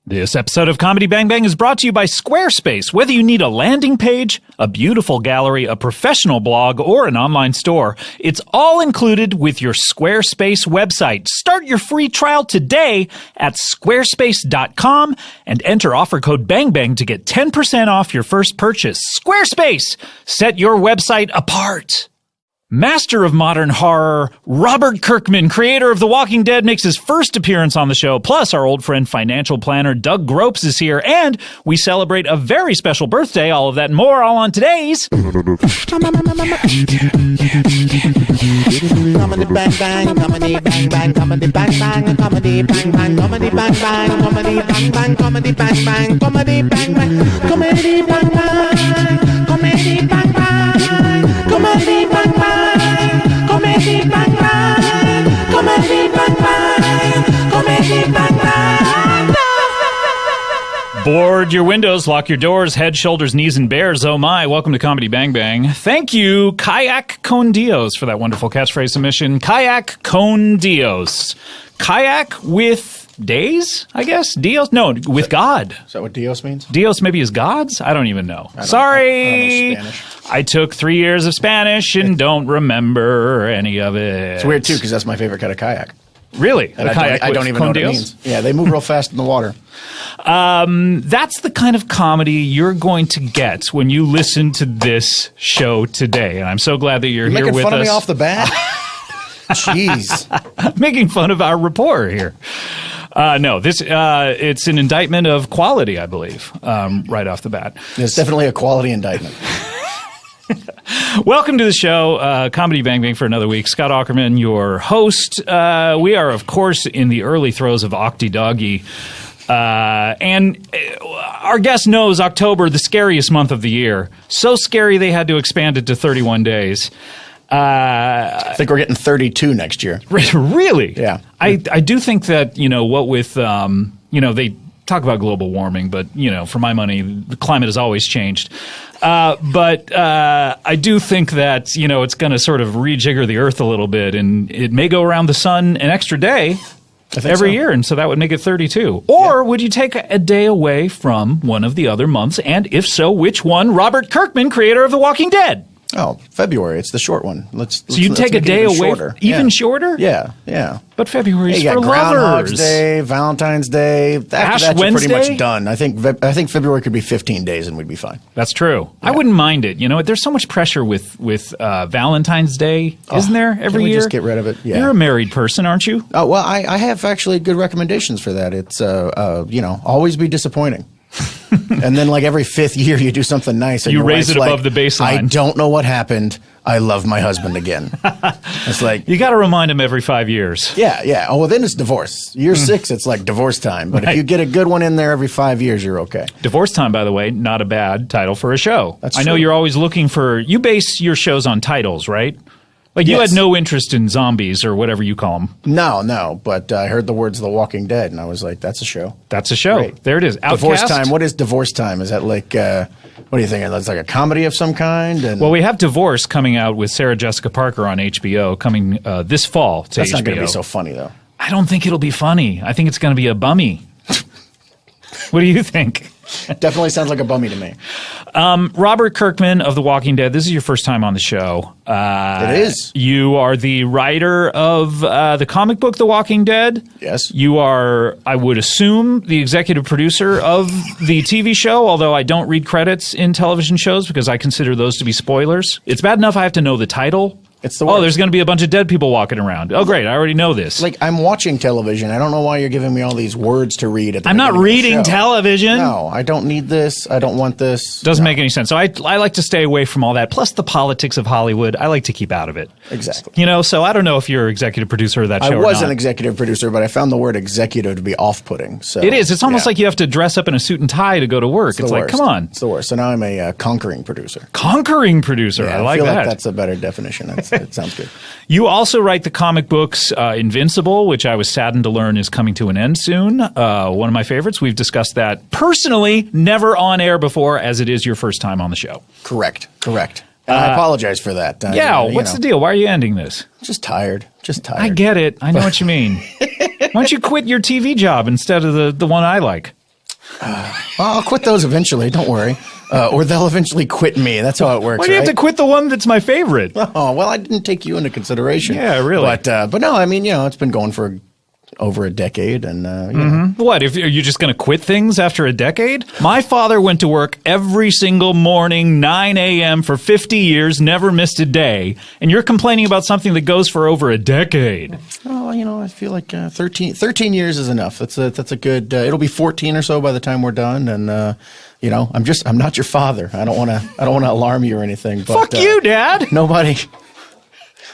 This episode of Comedy Bang Bang is brought to you by Squarespace. Whether you need a landing page, a beautiful gallery, a professional blog, or an online store, it's all included with your Squarespace website. Start your free trial today at squarespace.com and enter offer code BANGBANG to get 10% off your first purchase. Squarespace! Set your website apart. Master of modern horror, Robert Kirkman, creator of The Walking Dead, makes his first appearance on the show. Plus, our old friend financial planner Doug Gropes is here, and we celebrate a very special birthday. All of that and more, all on today's Comedy Bang Bang, Comedy Bang Bang, Comedy Bang Bang, Comedy Bang Bang, Comedy Bang Bang, Comedy Bang Bang, Comedy Bang Bang, Comedy Bang Bang, Comedy Bang Bang, Comedy Bang Bang, Comedy Bang Bang. Comedy Bang Bang, Comedy Bang Bang, Comedy Bang Bang. Board your windows, lock your doors, head, shoulders, knees, and bears. Oh my, welcome to Comedy Bang Bang. Thank you, Kayak Con Dios, for that wonderful catchphrase submission. Kayak Con Dios. Kayak with days, I guess? Dios? No, with God. Is that what Dios means? Dios maybe is gods? I don't even know. Sorry. I don't know Spanish. I took 3 years of Spanish and don't remember any of it. It's weird, too, because that's my favorite kind of kayak. Really? And I don't even know what it means. Yeah, they move real fast in the water. That's the kind of comedy you're going to get when you listen to this show today. And I'm so glad that you're here with us. Making fun of me off the bat? Jeez. Making fun of our rapport here. No, this it's an indictment of quality, I believe, right off the bat. It's definitely a quality indictment. Welcome to the show, Comedy Bang Bang, for another week. Scott Aukerman, your host. We are, of course, in the early throes of Octi Doggy. And our guest knows October, the scariest month of the year. So scary they had to expand it to 31 days. I think we're getting 32 next year. Really? Yeah. I do think that, what with, they talk about global warming, but, for my money, the climate has always changed. But I do think that, it's going to sort of rejigger the earth a little bit, and it may go around the sun an extra day every year, and so that would make it 32. Or would you take a day away from one of the other months? And if so, which one? Robert Kirkman, creator of The Walking Dead. Oh, February. It's the short one. Let's take a day away? Shorter. Even shorter? Yeah. But February's for lovers. Groundhog's Day, Valentine's Day. After Ash that, you're Wednesday? pretty much done. I think February could be 15 days and we'd be fine. That's true. Yeah. I wouldn't mind it. There's so much pressure with Valentine's Day, isn't there, every year? Can we just get rid of it? Yeah. You're a married person, aren't you? Oh, well, I have actually good recommendations for that. It's, always be disappointing. And then, every fifth year, you do something nice. And you raise it above the baseline. I don't know what happened. I love my husband again. It's like you got to remind him every 5 years. Yeah. Oh, well, then it's divorce. Year 6, it's like divorce time. But if you get a good one in there every 5 years, you're okay. Divorce time, by the way, not a bad title for a show. That's I know true. You're always looking for. You base your shows on titles, right? You had no interest in zombies or whatever you call them. No. But I heard the words The Walking Dead, and I was like, that's a show. That's a show. Great. There it is. Outcast. Divorce time. What is divorce time? Is that what do you think? It's like a comedy of some kind? And well, we have Divorce coming out with Sarah Jessica Parker on HBO coming this fall to that's HBO. Not going to be so funny, though. I don't think it'll be funny. I think it's going to be a bummy. What do you think? Definitely sounds like a bummy to me. Robert Kirkman of The Walking Dead. This is your first time on the show. It is. You are the writer of the comic book The Walking Dead. Yes. You are, I would assume, the executive producer of the TV show, although I don't read credits in television shows because I consider those to be spoilers. It's bad enough I have to know the title. It's the worst. Oh, there's going to be a bunch of dead people walking around. Oh, great. I already know this. I'm watching television. I don't know why you're giving me all these words to read at the I'm not reading television. No, I don't need this. I don't want this. Doesn't make any sense. So I like to stay away from all that. Plus the politics of Hollywood, I like to keep out of it. Exactly. So I don't know if you're executive producer of that show or not. I was an executive producer, but I found the word executive to be off-putting. So it is. It's almost like you have to dress up in a suit and tie to go to work. It's like, come on. It's the worst. So now I'm a conquering producer. Conquering producer. Yeah, I like feel that. Like that's a better definition. It sounds good. You also write the comic books Invincible, which I was saddened to learn is coming to an end soon. One of my favorites. We've discussed that personally, never on air before, as it is your first time on the show. Correct. And I apologize for that. What's the deal? Why are you ending this? Just tired. I get it. I know what you mean. Why don't you quit your TV job instead of the one I like? I'll quit those eventually. Don't worry. Or they'll eventually quit me. That's how it works. Why do you have to quit the one that's my favorite? Oh, well, I didn't take you into consideration. Yeah, really. But no, I mean, it's been going for over a decade, and you know. What, are you just going to quit things after a decade? My father went to work every single morning, 9 a.m. for 50 years, never missed a day, and you're complaining about something that goes for over a decade. Oh, I feel like 13 years is enough. That's a good. It'll be 14 or so by the time we're done, and I'm not your father. I don't want to alarm you or anything. But, Fuck you, Dad. Nobody.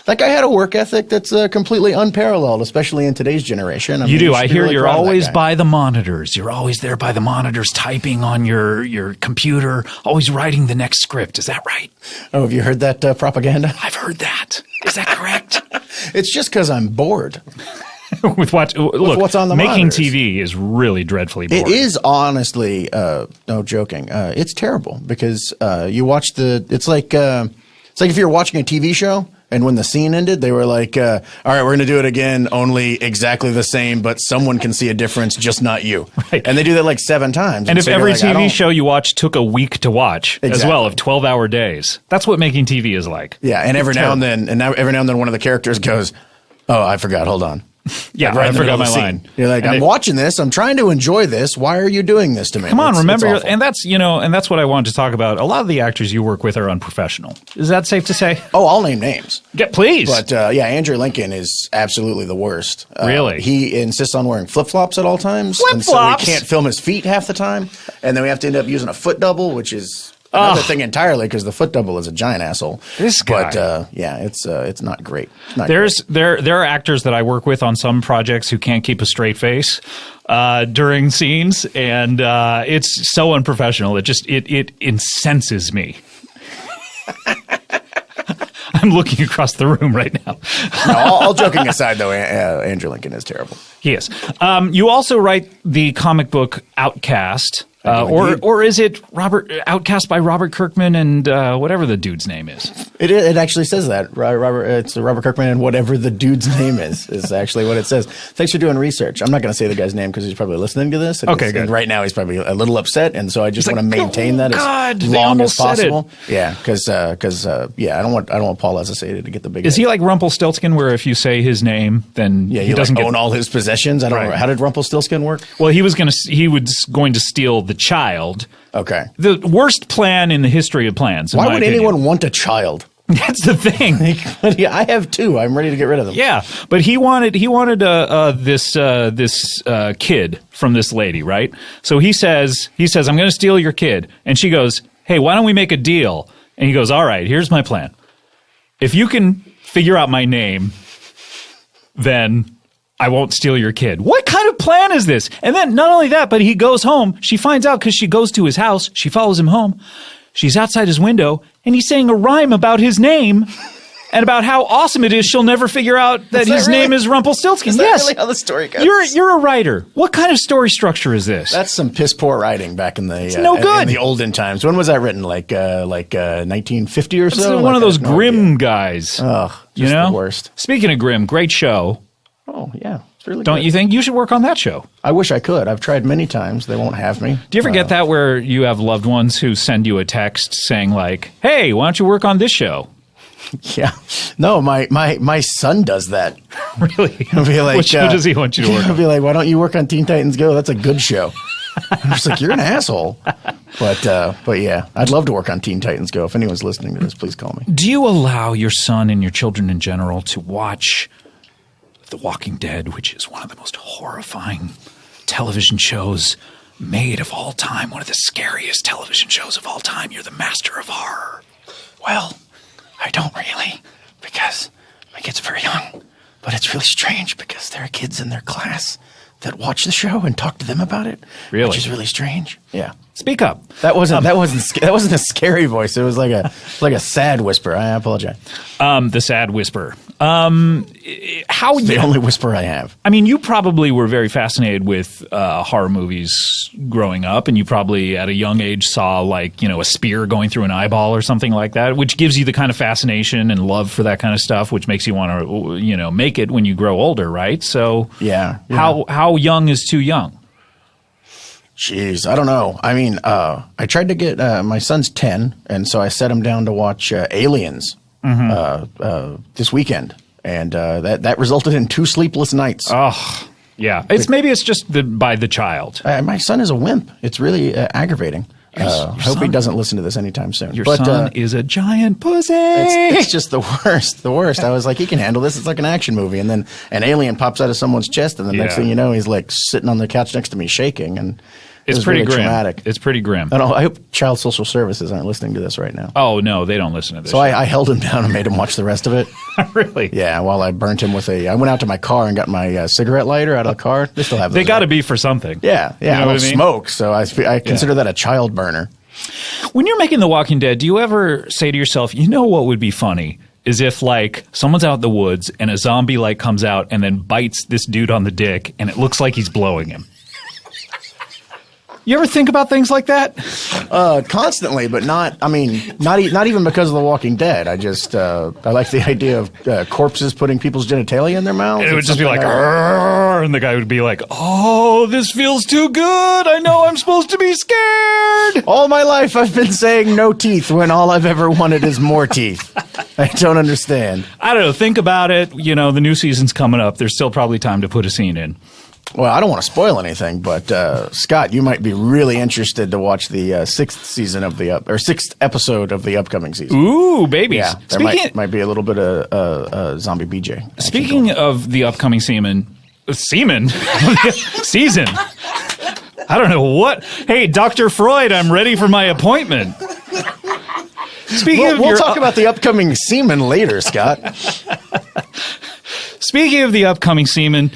That guy had a work ethic that's completely unparalleled, especially in today's generation. You do. I hear really you're proud of that always guy. by the monitors. You're always there by the monitors, typing on your computer, always writing the next script. Is that right? Oh, have you heard that propaganda? I've heard that. Is that correct? It's just because I'm bored. With what's on the making monitors. TV is really dreadfully boring. It is honestly, no joking. It's terrible because you watch it's like if you're watching a TV show. And when the scene ended, they were like, all right, we're going to do it again, only exactly the same, but someone can see a difference, just not you. Right. And they do that like 7 times. And if so every like, I TV don't- show you watch took a week to watch as well, of Exactly. 12-hour days, that's what making TV is like. Yeah, and every now and then one of the characters goes, oh, I forgot, hold on. Yeah, Like, right I in the forgot middle my of the scene. line. You're like, And I'm watching this. I'm trying to enjoy this. Why are you doing this to me? Come on, remember, it's awful. and that's what I wanted to talk about. A lot of the actors you work with are unprofessional. Is that safe to say? Oh, I'll name names. Please. But Andrew Lincoln is absolutely the worst. Really? He insists on wearing flip-flops at all times. And so Flip-flops? we can't film his feet half the time. And then we have to end up using a foot double, which is another thing entirely because the foot double is a giant asshole. This guy. But it's not great. It's not There are actors that I work with on some projects who can't keep a straight face during scenes, and it's so unprofessional. It incenses me. I'm looking across the room right now. No, all joking aside, though, Andrew Lincoln is terrible. He is. You also write the comic book Outcast. I do indeed. Or is it Outcast by Robert Kirkman and whatever the dude's name is? It actually says that. It's Robert Kirkman and whatever the dude's name is actually what it says. Thanks for doing research. I'm not going to say the guy's name because he's probably listening to this. And Okay, good. And right now he's probably a little upset, and so I just He's want to like, maintain "Oh, that God, as they long as almost said it." possible. Yeah, because I don't want Paul Associated to get the big. Is he like Rumpelstiltskin, where if you say his name, then Yeah, he you doesn't like get own all his possessions. I don't know. Right. How did Rumpelstiltskin work? Well, he was going to steal the child. Okay. The worst plan in the history of plans. in Why my would opinion. anyone want a child? That's the thing. Yeah, I have 2. I'm ready to get rid of them. Yeah, but he wanted this kid from this lady, right? So he says I'm going to steal your kid, and she goes, hey, why don't we make a deal? And he goes, all right, here's my plan. If you can figure out my name, then I won't steal your kid. What kind of plan is this? And then not only that, but he goes home. She finds out because she goes to his house. She follows him home. She's outside his window, and he's saying a rhyme about his name and about how awesome it is she'll never figure out that his name is Rumpelstiltskin. Is that Yes. really how the story goes? You're a writer. What kind of story structure is this? That's some piss poor writing back in the no good. in the olden times. When was that written? Like 1950 or It's so. one of Like, those I have no Grimm idea. guys. Ugh, you just know? the worst. Speaking of Grimm, great show. Oh yeah, it's really. Don't good. you think? You should work on that show. I wish I could. I've tried many times. They won't have me. Do you ever get that where you have loved ones who send you a text saying like, hey, why don't you work on this show? Yeah. No, my son does that. Really? He'll be like, What show does he want you to work He'll on? be like, why don't you work on Teen Titans Go? That's a good show. I'm just like, you're an asshole. But yeah, I'd love to work on Teen Titans Go. If anyone's listening to this, please call me. Do you allow your son and your children in general to watch The Walking Dead, which is one of the most horrifying television shows made of all time, one of the scariest television shows of all time? You're the master of horror. Well, I don't really, because my kids are very young. But it's really strange because there are kids in their class that watch the show and talk to them about it. Really? Which is really strange. Yeah. Speak up. That wasn't a scary voice. It was like a sad whisper. I apologize. The sad whisper. How The only whisper I have. I mean, you probably were very fascinated with horror movies growing up, and you probably at a young age saw like, a spear going through an eyeball or something like that, which gives you the kind of fascination and love for that kind of stuff, which makes you want to, make it when you grow older, right? So Yeah. how young is too young? Jeez, I don't know. I mean, I tried to get my son's 10, and so I set him down to watch Aliens this weekend, and that resulted in 2 sleepless nights. Oh, yeah. Maybe it's just by the child. My son is a wimp. It's really aggravating. I hope he doesn't listen to this anytime soon. Your son is a giant pussy. It's just the worst. The worst. I was like, he can handle this. It's like an action movie. And then an alien pops out of someone's chest, and the next thing you know, he's like sitting on the couch next to me shaking. And it's pretty really grim. traumatic. It's pretty grim. I hope Child Social Services aren't listening to this right now. Oh, no, they don't listen to this. So I held him down and made him watch the rest of it. Really? Yeah, while I burnt him with I went out to my car and got my cigarette lighter out of the car. They still have those. They got to be for something. Yeah. You know I what don't I mean? smoke, so I consider that a child burner. When you're making The Walking Dead, do you ever say to yourself, you know what would be funny is if, like, someone's out in the woods and a zombie, like, comes out and then bites this dude on the dick and it looks like he's blowing him. You ever think about things like that? Constantly, but not even because of The Walking Dead. I just, I like the idea of corpses putting people's genitalia in their mouths. It would just be like, "Arr," and the guy would be like, oh, this feels too good. I know I'm supposed to be scared. All my life I've been saying no teeth when all I've ever wanted is more teeth. I don't understand. I don't know. Think about it. You know, the new season's coming up. There's still probably time to put a scene in. Well, I don't want to spoil anything, but Scott, you might be really interested to watch the 6th episode of the upcoming season. Ooh, babies! Yeah, there might be a little bit of zombie BJ. Speaking of the upcoming season. Season. I don't know what. Hey, Dr. Freud, I'm ready for my appointment. We'll talk about the upcoming semen later, Scott. Speaking of the upcoming semen.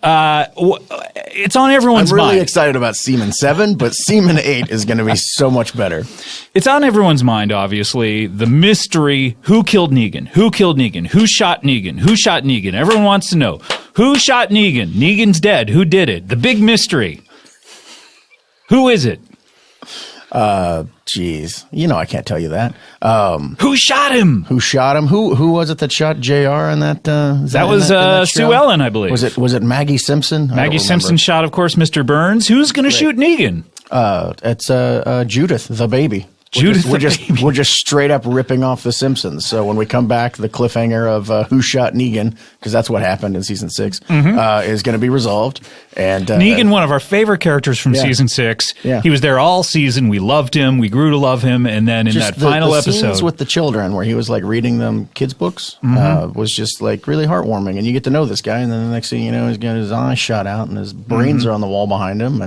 It's on everyone's mind. I'm really excited about Seaman 7, but Seaman 8 is going to be so much better. It's on everyone's mind, obviously. The mystery, who killed Negan? Who killed Negan? Who shot Negan? Who shot Negan? Everyone wants to know. Who shot Negan? Negan's dead. Who did it? The big mystery. Who is it? Jeez. You know I can't tell you that. Who shot him? Who shot him? Who was it that shot JR in that? That was Sue Ellen, I believe. Was it Maggie Simpson? Maggie Simpson shot, of course, Mr. Burns. Who's going to shoot Negan? It's Judith, the baby. We're just straight up ripping off The Simpsons. So when we come back, the cliffhanger of who shot Negan, because that's what happened in season 6, is going to be resolved. And Negan, one of our favorite characters from season 6. Yeah. He was there all season. We loved him. We grew to love him. And then in just that final episode, scenes with the children where he was like reading them kids' books was just like really heartwarming. And you get to know this guy, and then the next thing you know, he's got his eyes shot out and his brains are on the wall behind him.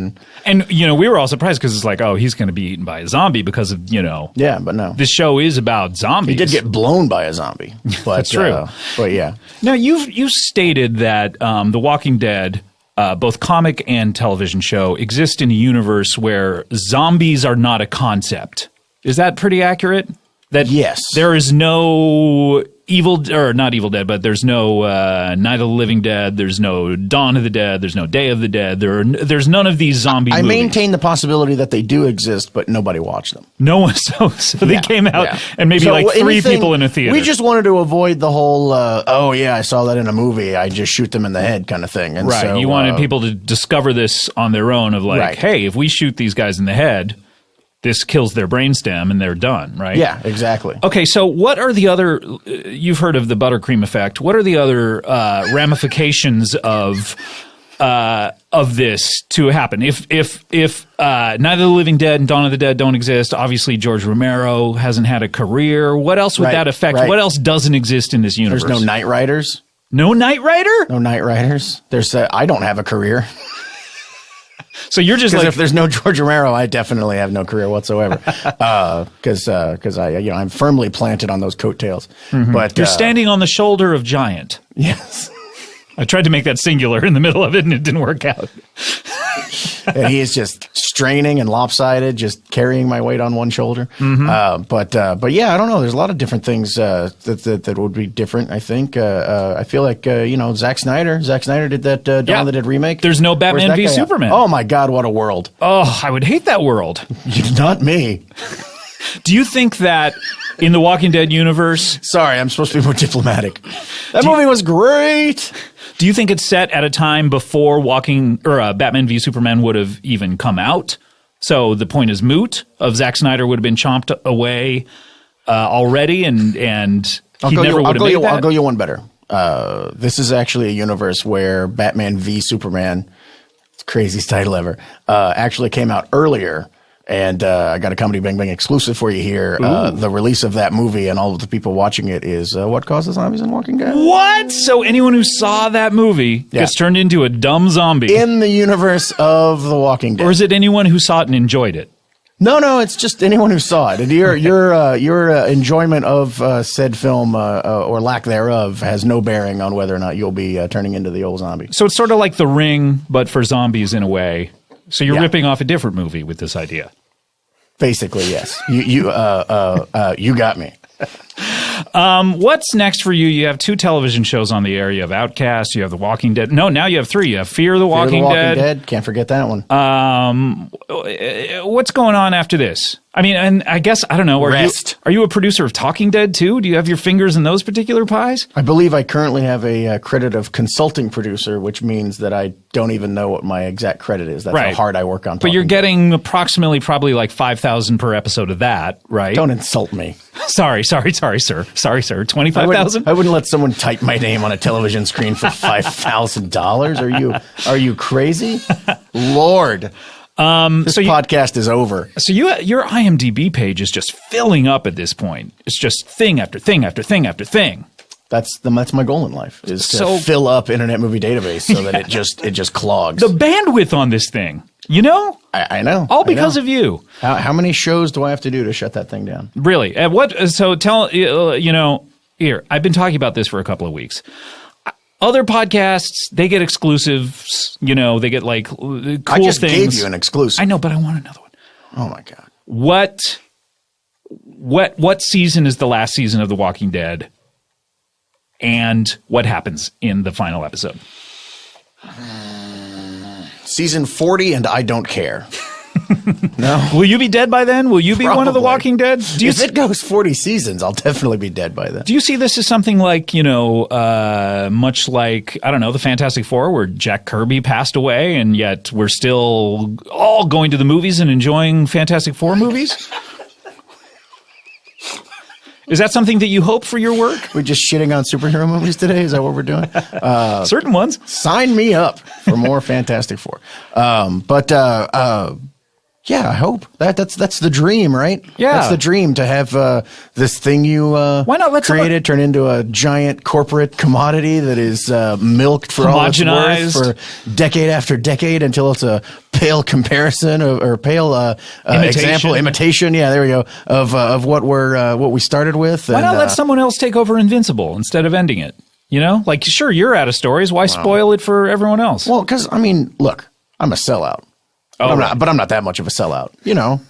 And you know, we were all surprised because it's like, oh, he's going to be eaten by a zombie because of, you know. Yeah, but no. This show is about zombies. He did get blown by a zombie. But, that's true. But yeah. Now, you stated that The Walking Dead, both comic and television show, exist in a universe where zombies are not a concept. Is that pretty accurate? That yes. There is no not Evil Dead, but there's no Night of the Living Dead. There's no Dawn of the Dead. There's no Day of the Dead. There's none of these zombie movies. I maintain the possibility that they do exist, but nobody watched them. No one. So they came out and maybe three people in a theater. We just wanted to avoid the whole, oh yeah, I saw that in a movie. I just shoot them in the head kind of thing. And right. So, you wanted people to discover this on their own of like, hey, if we shoot these guys in the head, this kills their brainstem and they're done, right? Yeah, exactly. Okay, so what are the other – you've heard of the buttercream effect. What are the other ramifications of this to happen? If Night of the Living Dead and Dawn of the Dead don't exist, obviously George Romero hasn't had a career. What else would that affect? What else doesn't exist in this universe? There's no Knight Riders. No Knight Rider? No Knight Riders. There's I don't have a career. So you're just like, if there's no George Romero, I definitely have no career whatsoever. Because I'm firmly planted on those coattails. But you're standing on the shoulder of giant. Yes. I tried to make that singular in the middle of it, and it didn't work out. And he is just straining and lopsided, just carrying my weight on one shoulder. But yeah, I don't know. There's a lot of different things that would be different. I think. I feel like Zack Snyder. Zack Snyder did that Dawn of the Dead remake. There's no Batman v Superman. Oh my God, what a world! Oh, I would hate that world. Not me. Do you think that in the Walking Dead universe? Sorry, I'm supposed to be more diplomatic. That movie was great. Do you think it's set at a time before Batman v Superman would have even come out? So the point is moot of Zack Snyder would have been chomped away already, and he never would have made that? I'll go you one better. This is actually a universe where Batman v Superman, craziest title ever, actually came out earlier. And I got a Comedy Bang Bang exclusive for you here. The release of that movie and all of the people watching it is What Causes Zombies in Walking Dead. What? So anyone who saw that movie gets turned into a dumb zombie. In the universe of The Walking Dead. Or is it anyone who saw it and enjoyed it? No, it's just anyone who saw it. And your enjoyment of said film or lack thereof has no bearing on whether or not you'll be turning into the old zombie. So it's sort of like The Ring, but for zombies in a way. So you're ripping off a different movie with this idea. Basically, yes. You got me. What's next for you? You have 2 television shows on the air. You have Outcast. You have The Walking Dead. No, now you have 3. You have Fear the Walking Dead. Can't forget that one. What's going on after this? I mean, and I guess, I don't know. Are you a producer of Talking Dead too? Do you have your fingers in those particular pies? I believe I currently have a credit of consulting producer, which means that I don't even know what my exact credit is. That's how hard I work on Talking But you're Dead. getting approximately probably like $5,000 per episode of that, right? Don't insult me. Sorry, sir. $25,000? I wouldn't let someone type my name on a television screen for $5,000. Are you crazy? Lord. This podcast is over. So your IMDb page is just filling up at this point. It's just thing after thing after thing after thing. That's my goal in life is to fill up Internet Movie Database so that it just clogs. The bandwidth on this thing, you know? I know. All because of you. How many shows do I have to do to shut that thing down? Really? So tell, here, I've been talking about this for a couple of weeks. Other podcasts, they get exclusives, they get like cool things. I just gave you an exclusive. I know, but I want another one. Oh my God. What season is the last season of The Walking Dead? And what happens in the final episode? Season 40, and I don't care. No. Will you be dead by then? Will you be one of the Walking Dead? If it goes 40 seasons, I'll definitely be dead by then. Do you see this as something like, much like, I don't know, the Fantastic Four, where Jack Kirby passed away, and yet we're still all going to the movies and enjoying Fantastic Four movies? Is that something that you hope for your work? We're just shitting on superhero movies today? Is that what we're doing? Certain ones. Sign me up for more Fantastic Four. Yeah, I hope that's the dream, right? Yeah, that's the dream to have this thing you why not let created turn into a giant corporate commodity that is milked for all it's worth for decade after decade until it's a pale comparison or pale imitation. Yeah, there we go of what we started with. Why not let someone else take over Invincible instead of ending it? Like sure, you're out of stories. Why spoil it for everyone else? Well, because look, I'm a sellout. But I'm not that much of a sellout.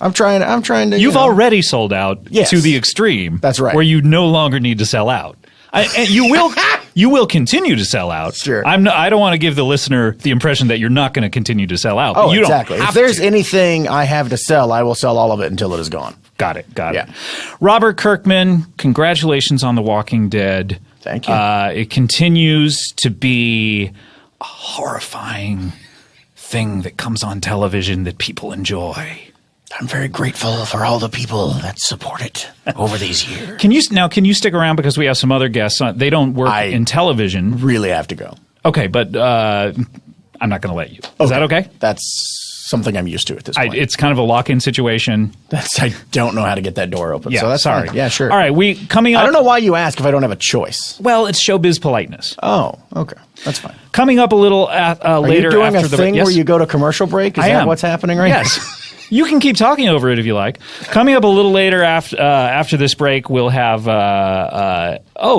I'm trying to. You've already sold out to the extreme. That's right. Where you no longer need to sell out. And you will continue to sell out. Sure. I don't want to give the listener the impression that you're not going to continue to sell out. Oh, you exactly. If there's anything I have to sell, I will sell all of it until it is gone. Got it. Robert Kirkman, congratulations on The Walking Dead. Thank you. It continues to be a horrifying thing that comes on television that people enjoy. I'm very grateful for all the people that support it over these years. Can you stick around because we have some other guests on? They don't work in television. Really have to go. Okay, but I'm not going to let you. Is that okay? That's something I'm used to at this point. It's kind of a lock-in situation. I don't know how to get that door open. Yeah, so that's sorry. Fine. Yeah, sure. All right, coming up. I don't know why you ask if I don't have a choice. Well, it's showbiz politeness. Oh, okay. That's fine. Coming up a little later Are you doing after a thing where you go to commercial break? Is that what's happening right now? Yes. You can keep talking over it if you like. Coming up a little later after this break, we'll have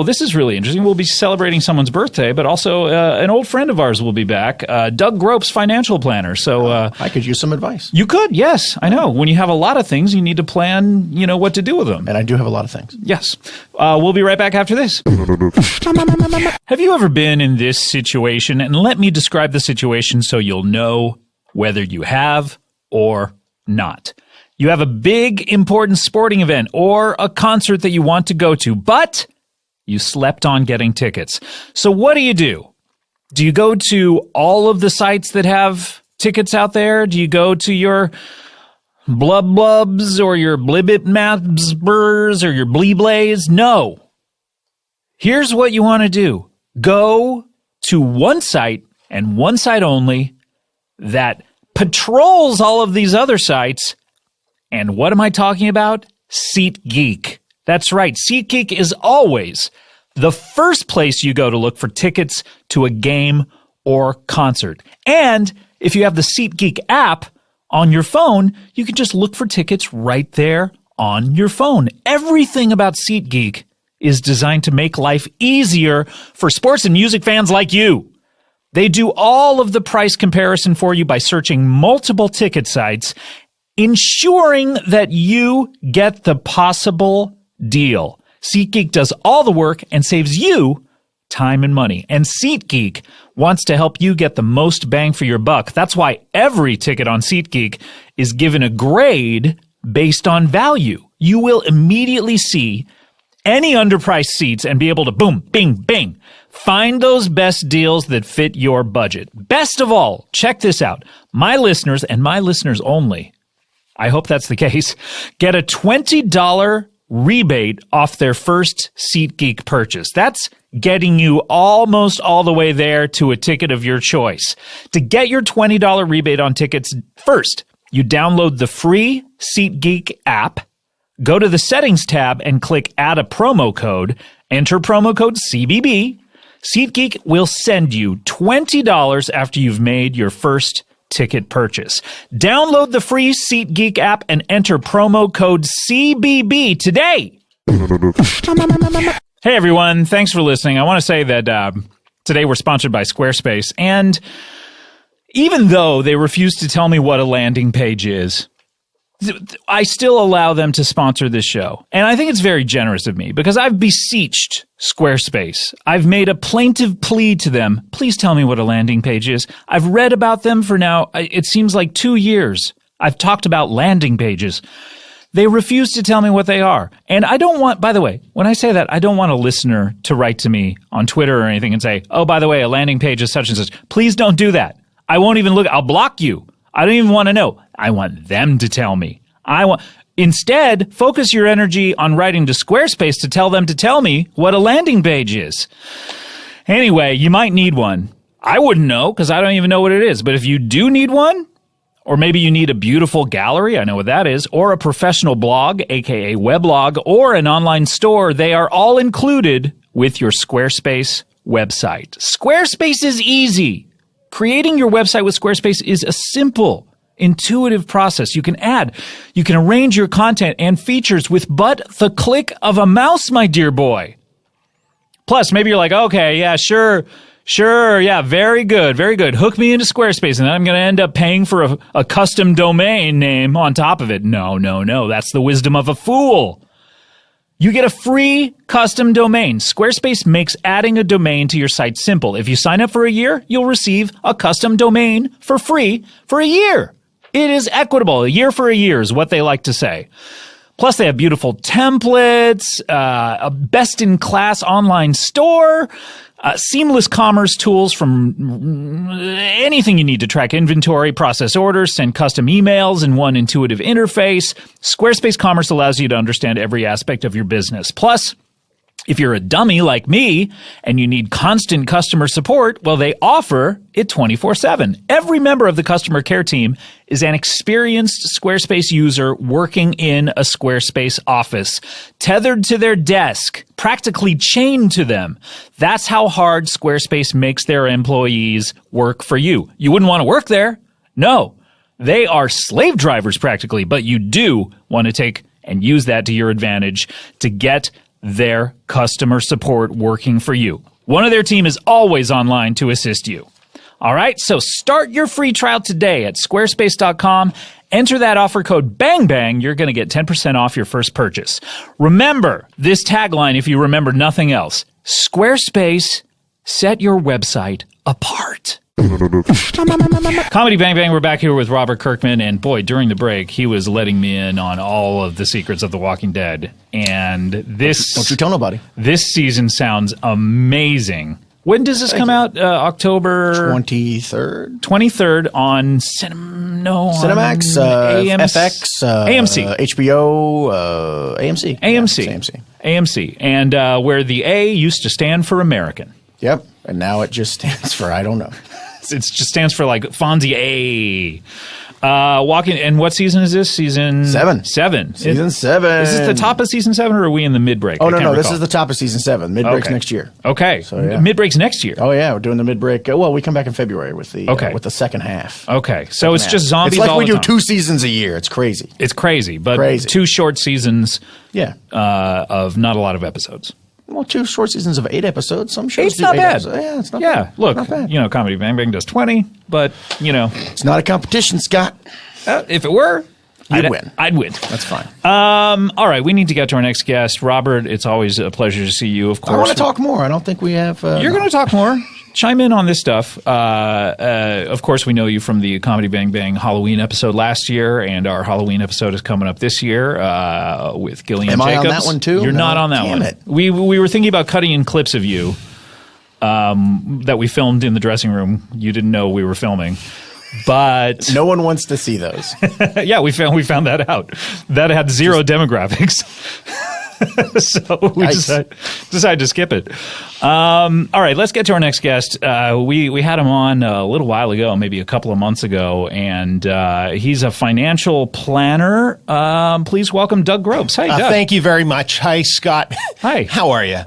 this is really interesting. We'll be celebrating someone's birthday, but also an old friend of ours will be back, Doug Grope's financial planner. So I could use some advice. You could, yes. I know. When you have a lot of things, you need to plan, what to do with them. And I do have a lot of things. Yes. We'll be right back after this. Have you ever been in this situation? And let me describe the situation so you'll know whether you have or not. You have a big, important sporting event or a concert that you want to go to, but you slept on getting tickets. So what do? Do you go to all of the sites that have tickets out there? Do you go to your Blub Blubs or your Blibbit Mabsburs or your Bleeblays? No. Here's what you want to do. Go to one site and one site only that patrols all of these other sites. And what am I talking about? SeatGeek. That's right. SeatGeek is always the first place you go to look for tickets to a game or concert. And if you have the SeatGeek app on your phone, you can just look for tickets right there on your phone. Everything about SeatGeek is designed to make life easier for sports and music fans like you. They do all of the price comparison for you by searching multiple ticket sites, ensuring that you get the possible deal. SeatGeek does all the work and saves you time and money. And SeatGeek wants to help you get the most bang for your buck. That's why every ticket on SeatGeek is given a grade based on value. You will immediately see any underpriced seats and be able to boom, bing, bing, find those best deals that fit your budget. Best of all, check this out. My listeners, and my listeners only, I hope that's the case, get a $20 rebate off their first SeatGeek purchase. That's getting you almost all the way there to a ticket of your choice. To get your $20 rebate on tickets, first, you download the free SeatGeek app, go to the settings tab and click add a promo code, enter promo code CBB. SeatGeek will send you $20 after you've made your first ticket purchase. Download the free SeatGeek app and enter promo code CBB today. Hey everyone, thanks for listening. I want to say that today we're sponsored by Squarespace, and even though they refuse to tell me what a landing page is, I still allow them to sponsor this show. And I think it's very generous of me because I've beseeched Squarespace. I've made a plaintive plea to them. Please tell me what a landing page is. I've read about them for now, it seems like 2 years. I've talked about landing pages. They refuse to tell me what they are. And I don't want, by the way, when I say that, I don't want a listener to write to me on Twitter or anything and say, oh, by the way, a landing page is such and such. Please don't do that. I won't even look. I'll block you. I don't even want to know. I want them to tell me. Instead, focus your energy on writing to Squarespace to tell them to tell me what a landing page is. Anyway, you might need one. I wouldn't know because I don't even know what it is. But if you do need one, or maybe you need a beautiful gallery, I know what that is, or a professional blog, aka weblog, or an online store, they are all included with your Squarespace website. Squarespace is easy. Creating your website with Squarespace is a simple, intuitive process. You can arrange your content and features with but the click of a mouse, my dear boy. Plus, maybe you're like, okay, yeah, sure, yeah, very good. Hook me into Squarespace, and then I'm going to end up paying for a custom domain name on top of it. No, that's the wisdom of a fool. You get a free custom domain. Squarespace makes adding a domain to your site simple. If you sign up for a year, you'll receive a custom domain for free for a year. It is equitable. A year for a year is what they like to say. Plus, they have beautiful templates, a best-in-class online store, seamless commerce tools from anything you need to track inventory, process orders, send custom emails in one intuitive interface. Squarespace Commerce allows you to understand every aspect of your business. Plus, if you're a dummy like me and you need constant customer support, well, they offer it 24/7. Every member of the customer care team is an experienced Squarespace user working in a Squarespace office, tethered to their desk, practically chained to them. That's how hard Squarespace makes their employees work for you. You wouldn't want to work there. No, they are slave drivers practically, but you do want to take and use that to your advantage to get their customer support working for you. One of their team is always online to assist you. All right, so start your free trial today at squarespace.com. Enter that offer code BANGBANG. You're going to get 10% off your first purchase. Remember this tagline if you remember nothing else. Squarespace, set your website apart. Comedy Bang Bang, we're back here with Robert Kirkman, and boy, during the break, he was letting me in on all of the secrets of The Walking Dead. And this... Don't you tell nobody. This season sounds amazing. When does this come out? October 23rd? 23rd on Cinemax, FX, AMC. HBO, AMC. AMC. Yeah, it's AMC. AMC. And where the A used to stand for American. Yep. And now it just stands for I don't know. It just stands for like Fonzie A. Walking, and what season is this? Season 7. Season 7. Is this the top of season 7, or are we in the mid break? Oh, no. This is the top of season 7. Mid break's Okay. next year. Okay. So, yeah. Mid break's next year. Oh, yeah. We're doing the mid break. Well, we come back in February with the second half. Okay. So it's just zombies It's like all we the do time. 2 seasons a year. It's crazy. It's crazy, but Crazy. 2 short seasons Yeah. of not a lot of episodes. Well, 2 short seasons of 8 episodes. Some shows It's do not 8 bad. episodes. Yeah, it's not Yeah, bad. look, Not bad. Comedy Bang Bang does 20, but, It's not a competition, Scott. if it were, You'd win. I'd win. That's fine. All right, we need to get to our next guest. Robert, it's always a pleasure to see you, of course. I want to talk more. I don't think we have... You're going to talk more. Chime in on this stuff. Of course, we know you from the Comedy Bang Bang Halloween episode last year, and our Halloween episode is coming up this year with Gillian Am Jacobs. I on that one, too? You're No, not on that damn one. it. We were thinking about cutting in clips of you that we filmed in the dressing room. You didn't know we were filming. But No one wants to see those. yeah, we found that out. That had 0 demographics. So we Nice. decided to skip it. All right, let's get to our next guest. We had him on a little while ago, maybe a couple of months ago, and he's a financial planner. Please welcome Doug Gropes. Hey, Doug. Thank you very much. Hi, Scott. Hi. How are you?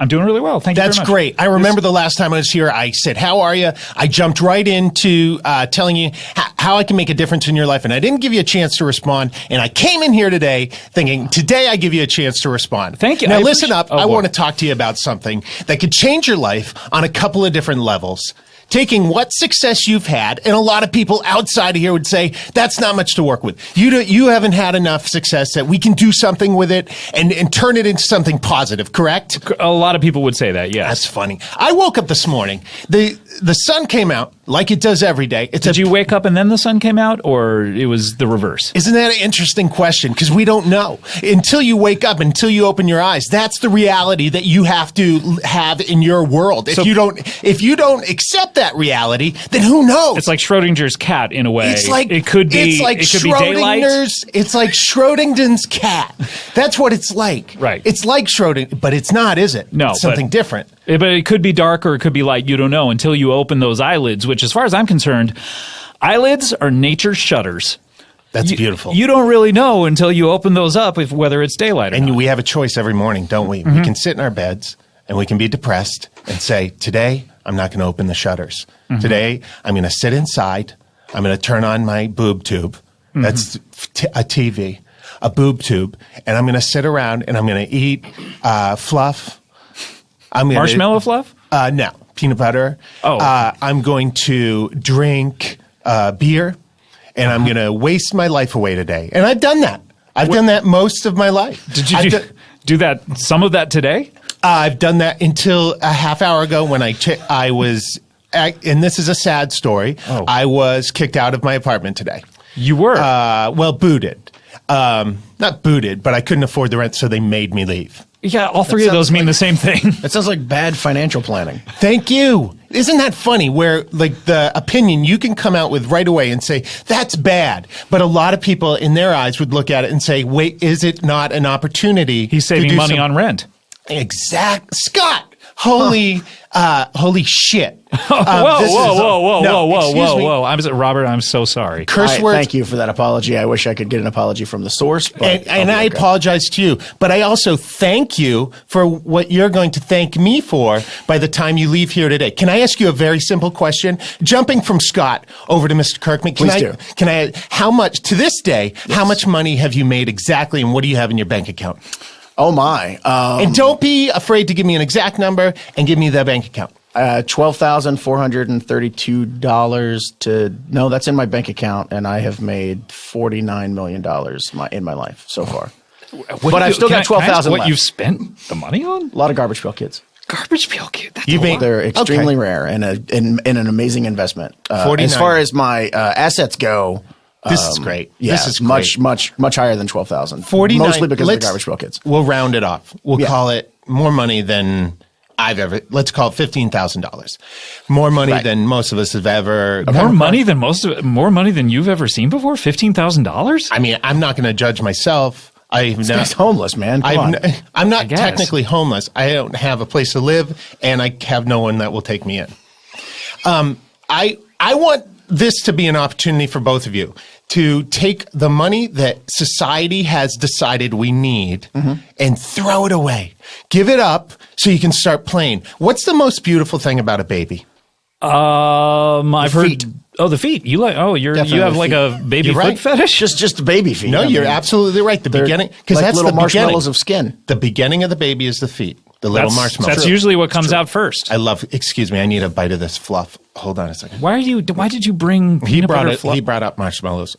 I'm doing really well. Thank you That's very much. great. I remember the last time I was here, I said, how are you? I jumped right into telling you how I can make a difference in your life, and I didn't give you a chance to respond, and I came in here today thinking, today I give you a chance to respond. Thank you. Now, I listen up. appreciate- I boy. want to talk to you about something that could change your life on a couple of different levels. Taking what success you've had, and a lot of people outside of here would say, that's not much to work with. You haven't had enough success that we can do something with it and turn it into something positive, correct? A lot of people would say that, yes. That's funny. I woke up this morning. The sun came out like it does every day. Did you wake up and then the sun came out, or it was the reverse? Isn't that an interesting question? Because we don't know. Until you wake up, until you open your eyes, that's the reality that you have to have in your world. If you don't accept that reality, then who knows? It's like Schrodinger's cat in a way. It's like it could be. It's like it could be daylight. It's like Schrodinger's cat. That's what it's like. Right. It's like Schrodinger, but it's not, is it? No, it's something different. But it could be dark or it could be light. You don't know until you open those eyelids. Which, as far as I'm concerned, eyelids are nature's shutters. That's beautiful. You don't really know until you open those up whether it's daylight or not. And we have a choice every morning, don't we? Mm-hmm. We can sit in our beds and we can be depressed and say, today, I'm not going to open the shutters. Mm-hmm. Today, I'm going to sit inside. I'm going to turn on my boob tube. Mm-hmm. That's a TV, a boob tube. And I'm going to sit around and I'm going to eat fluff. Marshmallow fluff? No, peanut butter. Oh. I'm going to drink beer. And I'm going to waste my life away today. And I've done that. I've done that most of my life. Did you do that? Some of that today? I've done that until a half hour ago when I was, and this is a sad story. Oh. I was kicked out of my apartment today. You were? Booted. Not booted, but I couldn't afford the rent, so they made me leave. Yeah, all three of those mean the same thing. That sounds like bad financial planning. Thank you. Isn't that funny where like the opinion you can come out with right away and say, that's bad. But a lot of people in their eyes would look at it and say, wait, is it not an opportunity? He's saving money on rent. Exact. Scott. Holy shit. Whoa. Robert, I'm so sorry. Curse words. Thank you for that apology. I wish I could get an apology from the source. But And I apologize to you, but I also thank you for what you're going to thank me for by the time you leave here today. Can I ask you a very simple question? Jumping from Scott over to Mr. Kirkman. Please do. Can I, how much, to this day, how much money have you made exactly and what do you have in your bank account? Oh, my. And don't be afraid to give me an exact number and give me the bank account. $12,432 no, that's in my bank account, and I have made $49 million in my life so far. But I've still got 12,000 What left. you've spent the money on? A lot of garbage pail kids. Garbage pail kid. That's You a made- lot. They're extremely rare and an amazing investment. 49. As far as my assets go, This is great. yeah, This is great. much higher than 12,000. 49 mostly because of the let's- garbage pail kids. We'll round it off. We'll Yeah. call it more money than I've ever, let's call it $15,000. More money than most of us have ever. More money than you've ever seen before? $15,000? I mean, I'm not going to judge myself. He's homeless, man. I'm not technically homeless. I don't have a place to live, and I have no one that will take me in. I want this to be an opportunity for both of you to take the money that society has decided we need and throw it away. Give it up so you can start playing. What's the most beautiful thing about a baby? I've heard. Feet. Oh, the feet. You have like a baby foot fetish? Just baby feet. No, you're absolutely right. The beginning, because like that's little the marshmallows of skin. The beginning of the baby is the feet. The little marshmallow. That's usually what comes out first. Excuse me, I need a bite of this fluff. Hold on a second. Why did you bring peanut butter fluff? He brought up marshmallows,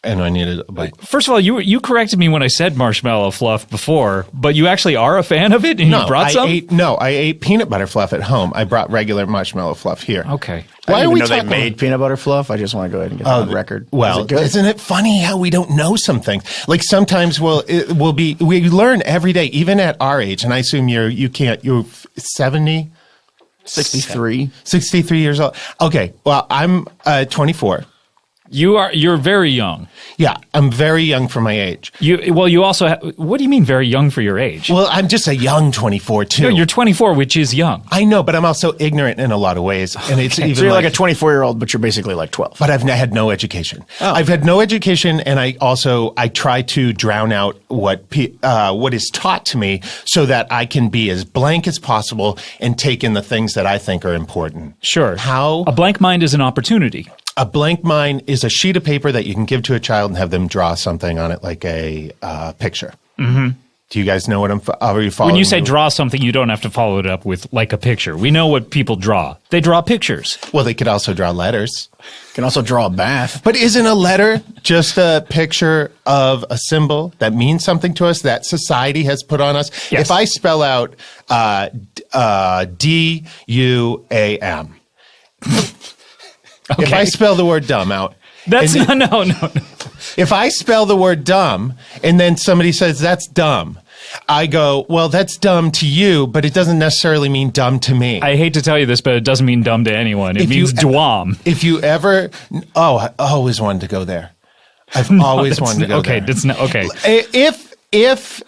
and I needed a bite. First of all, you corrected me when I said marshmallow fluff before, but you actually are a fan of it, and you brought some? I ate peanut butter fluff at home. I brought regular marshmallow fluff here. Okay. Why are we know they made peanut butter fluff? I just want to go ahead and get that on record. Well, isn't it funny how we don't know some things? Like sometimes we learn every day, even at our age. And I assume you're 70, 63 years old. Okay. Well, I'm 24. You're very young. Yeah, I'm very young for my age. You also what do you mean very young for your age? Well, I'm just a young 24 too. No, you're 24, which is young. I know, but I'm also ignorant in a lot of ways, and it's even so you're like a 24-year-old, but you're basically like 12. But I've had no education. Oh. I've had no education, and I try to drown out what is taught to me so that I can be as blank as possible and take in the things that I think are important. Sure. How a blank mind is an opportunity. A blank mind is a sheet of paper that you can give to a child and have them draw something on it, like a picture. Mm-hmm. Do you guys know what are you following? When you say draw something, you don't have to follow it up with like a picture. We know what people draw. They draw pictures. Well, they could also draw letters. Can also draw a bath. But isn't a letter just a picture of a symbol that means something to us that society has put on us? Yes. If I spell out D-U-A-M. Okay. If I spell the word dumb out. That's no. If I spell the word dumb and then somebody says that's dumb, I go, well, that's dumb to you, but it doesn't necessarily mean dumb to me. I hate to tell you this, but it doesn't mean dumb to anyone. It means dwam. If you ever, I always wanted to go there. I've always wanted to go there. Okay. If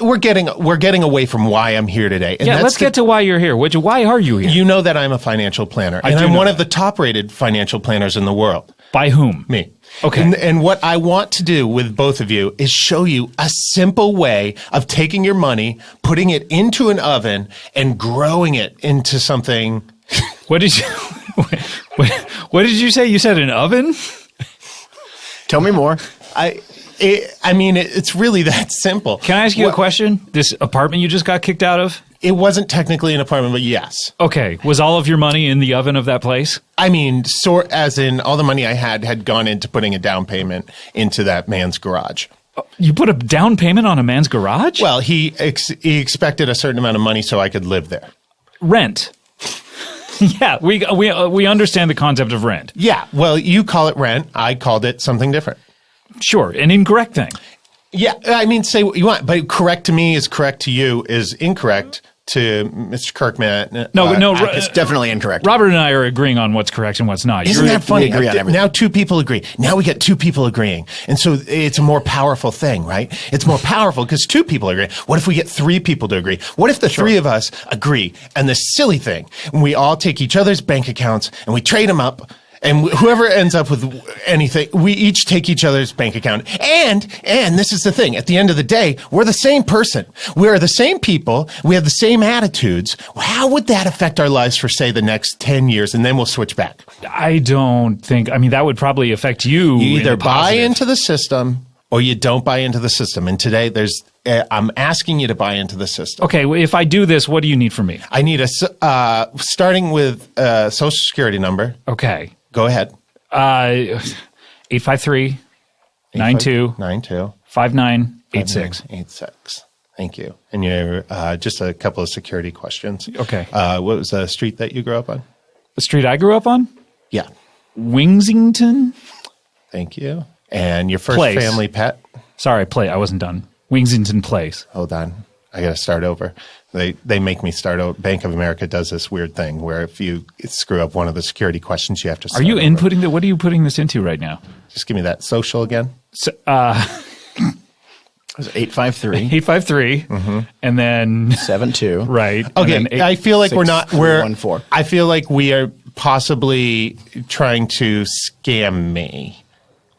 we're getting away from why I'm here today. And let's get to why you're here. Why are you here? You know that I'm a financial planner, and I'm one of the top-rated financial planners in the world. By whom? Me. Okay. And what I want to do with both of you is show you a simple way of taking your money, putting it into an oven, and growing it into something. What did you say? You said an oven? Tell me more. It's really that simple. Can I ask you a question? This apartment you just got kicked out of? It wasn't technically an apartment, but yes. Okay. Was all of your money in the oven of that place? I mean, as in all the money I had gone into putting a down payment into that man's garage. You put a down payment on a man's garage? Well, he expected a certain amount of money so I could live there. Rent. Yeah, we understand the concept of rent. Yeah. Well, you call it rent. I called it something different. Sure, an incorrect thing. Yeah, I mean, say what you want, but correct to me is correct to you is incorrect to Mr. Kirkman. No, it's definitely incorrect. Robert and I are agreeing on what's correct and what's not. Isn't that funny? We agree on everything. Now two people agree. Now we get two people agreeing. And so it's a more powerful thing, right? It's more powerful because two people agree. What if we get three people to agree? What if the three of us agree? And the silly thing, we all take each other's bank accounts and we trade them up. And whoever ends up with anything, we each take each other's bank account. And this is the thing. At the end of the day, we're the same person. We're the same people. We have the same attitudes. How would that affect our lives for, say, the next 10 years? And then we'll switch back. I don't think, that would probably affect you. You either buy into the system or you don't buy into the system. And today I'm asking you to buy into the system. Okay, well, if I do this, what do you need from me? I need starting with a social security number. Okay. Go ahead. 853 92 5986. 86. Thank you. And you're just a couple of security questions. Okay. What was the street that you grew up on? The street I grew up on? Yeah. Wingsington? Thank you. And your first Place. family pet? Sorry, I wasn't done. Wingsington Place. Hold on. I got to start over. They make me start over. Bank of America does this weird thing where if you screw up one of the security questions, you have to start Are you over. inputting what are you putting this into right now? Just give me that social again. So, It was 853 853, and then 72. right. Okay, and then I feel like we're not. 614. I feel like we are possibly trying to scam me.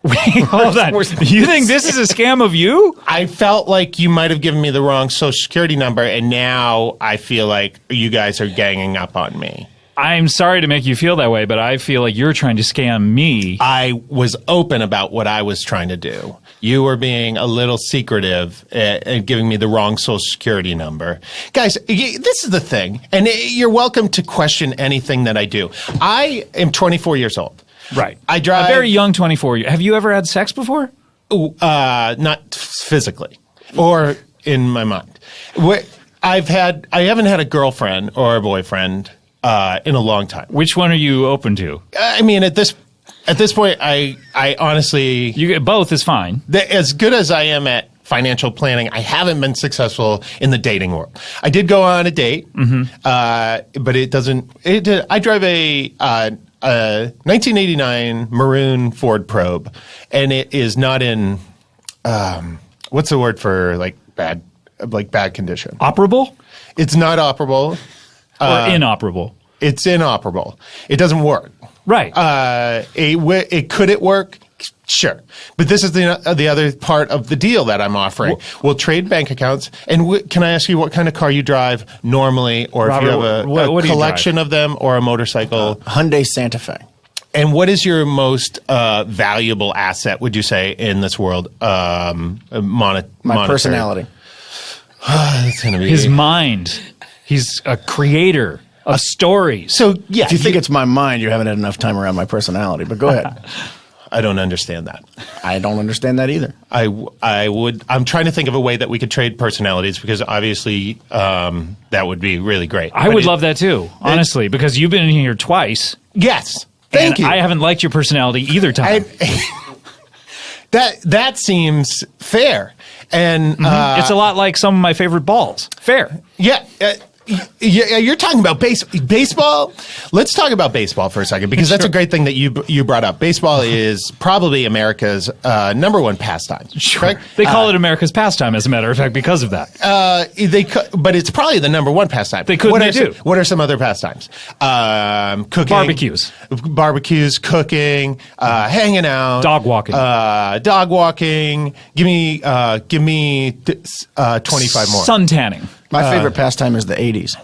Hold on. You think this is a scam of you? I felt like you might have given me the wrong social security number, and now I feel like you guys are ganging up on me. I'm sorry to make you feel that way, but I feel like you're trying to scam me. I was open about what I was trying to do. You were being a little secretive and giving me the wrong social security number. Guys, this is the thing, and you're welcome to question anything that I do. I am 24 years old. Right. I drive a very young 24. Have you ever had sex before? not physically or in my mind. I haven't had a girlfriend or a boyfriend in a long time. Which one are you open to? I mean, at this point, I honestly, You get both is fine. as good as I am at financial planning, I haven't been successful in the dating world. I did go on a date, but it doesn't. I drive a 1989 maroon Ford Probe, and it is not in what's the word for bad condition. Operable It's not operable. or inoperable? It's inoperable. It doesn't work. Right. Could it work? Sure. But this is the other part of the deal that I'm offering. We'll trade bank accounts. And can I ask you what kind of car you drive normally, or Robert, if you have what do you collection of them, or a motorcycle? Hyundai Santa Fe. And what is your most valuable asset, would you say, in this world? My personality. It's going to be His mind. He's a creator of stories. So, yeah. If you think it's my mind, you haven't had enough time around my personality. But go ahead. I don't understand that. I don't understand that either. I'm trying to think of a way that we could trade personalities, because obviously that would be really great. I would love that too, honestly, because you've been in here twice. Yes. Thank you. I haven't liked your personality either time. That seems fair. And It's a lot like some of my favorite balls. Fair. yeah. You're talking about baseball. Let's talk about baseball for a second, because that's a great thing that you brought up. Baseball is probably America's number one pastime. Sure. They call it America's pastime, as a matter of fact, because of that. But it's probably the number one pastime. What are some other pastimes? Cooking, barbecues, cooking, hanging out, Dog walking. Dog walking. Give me 25 more. Sun tanning. My favorite pastime is the 80s.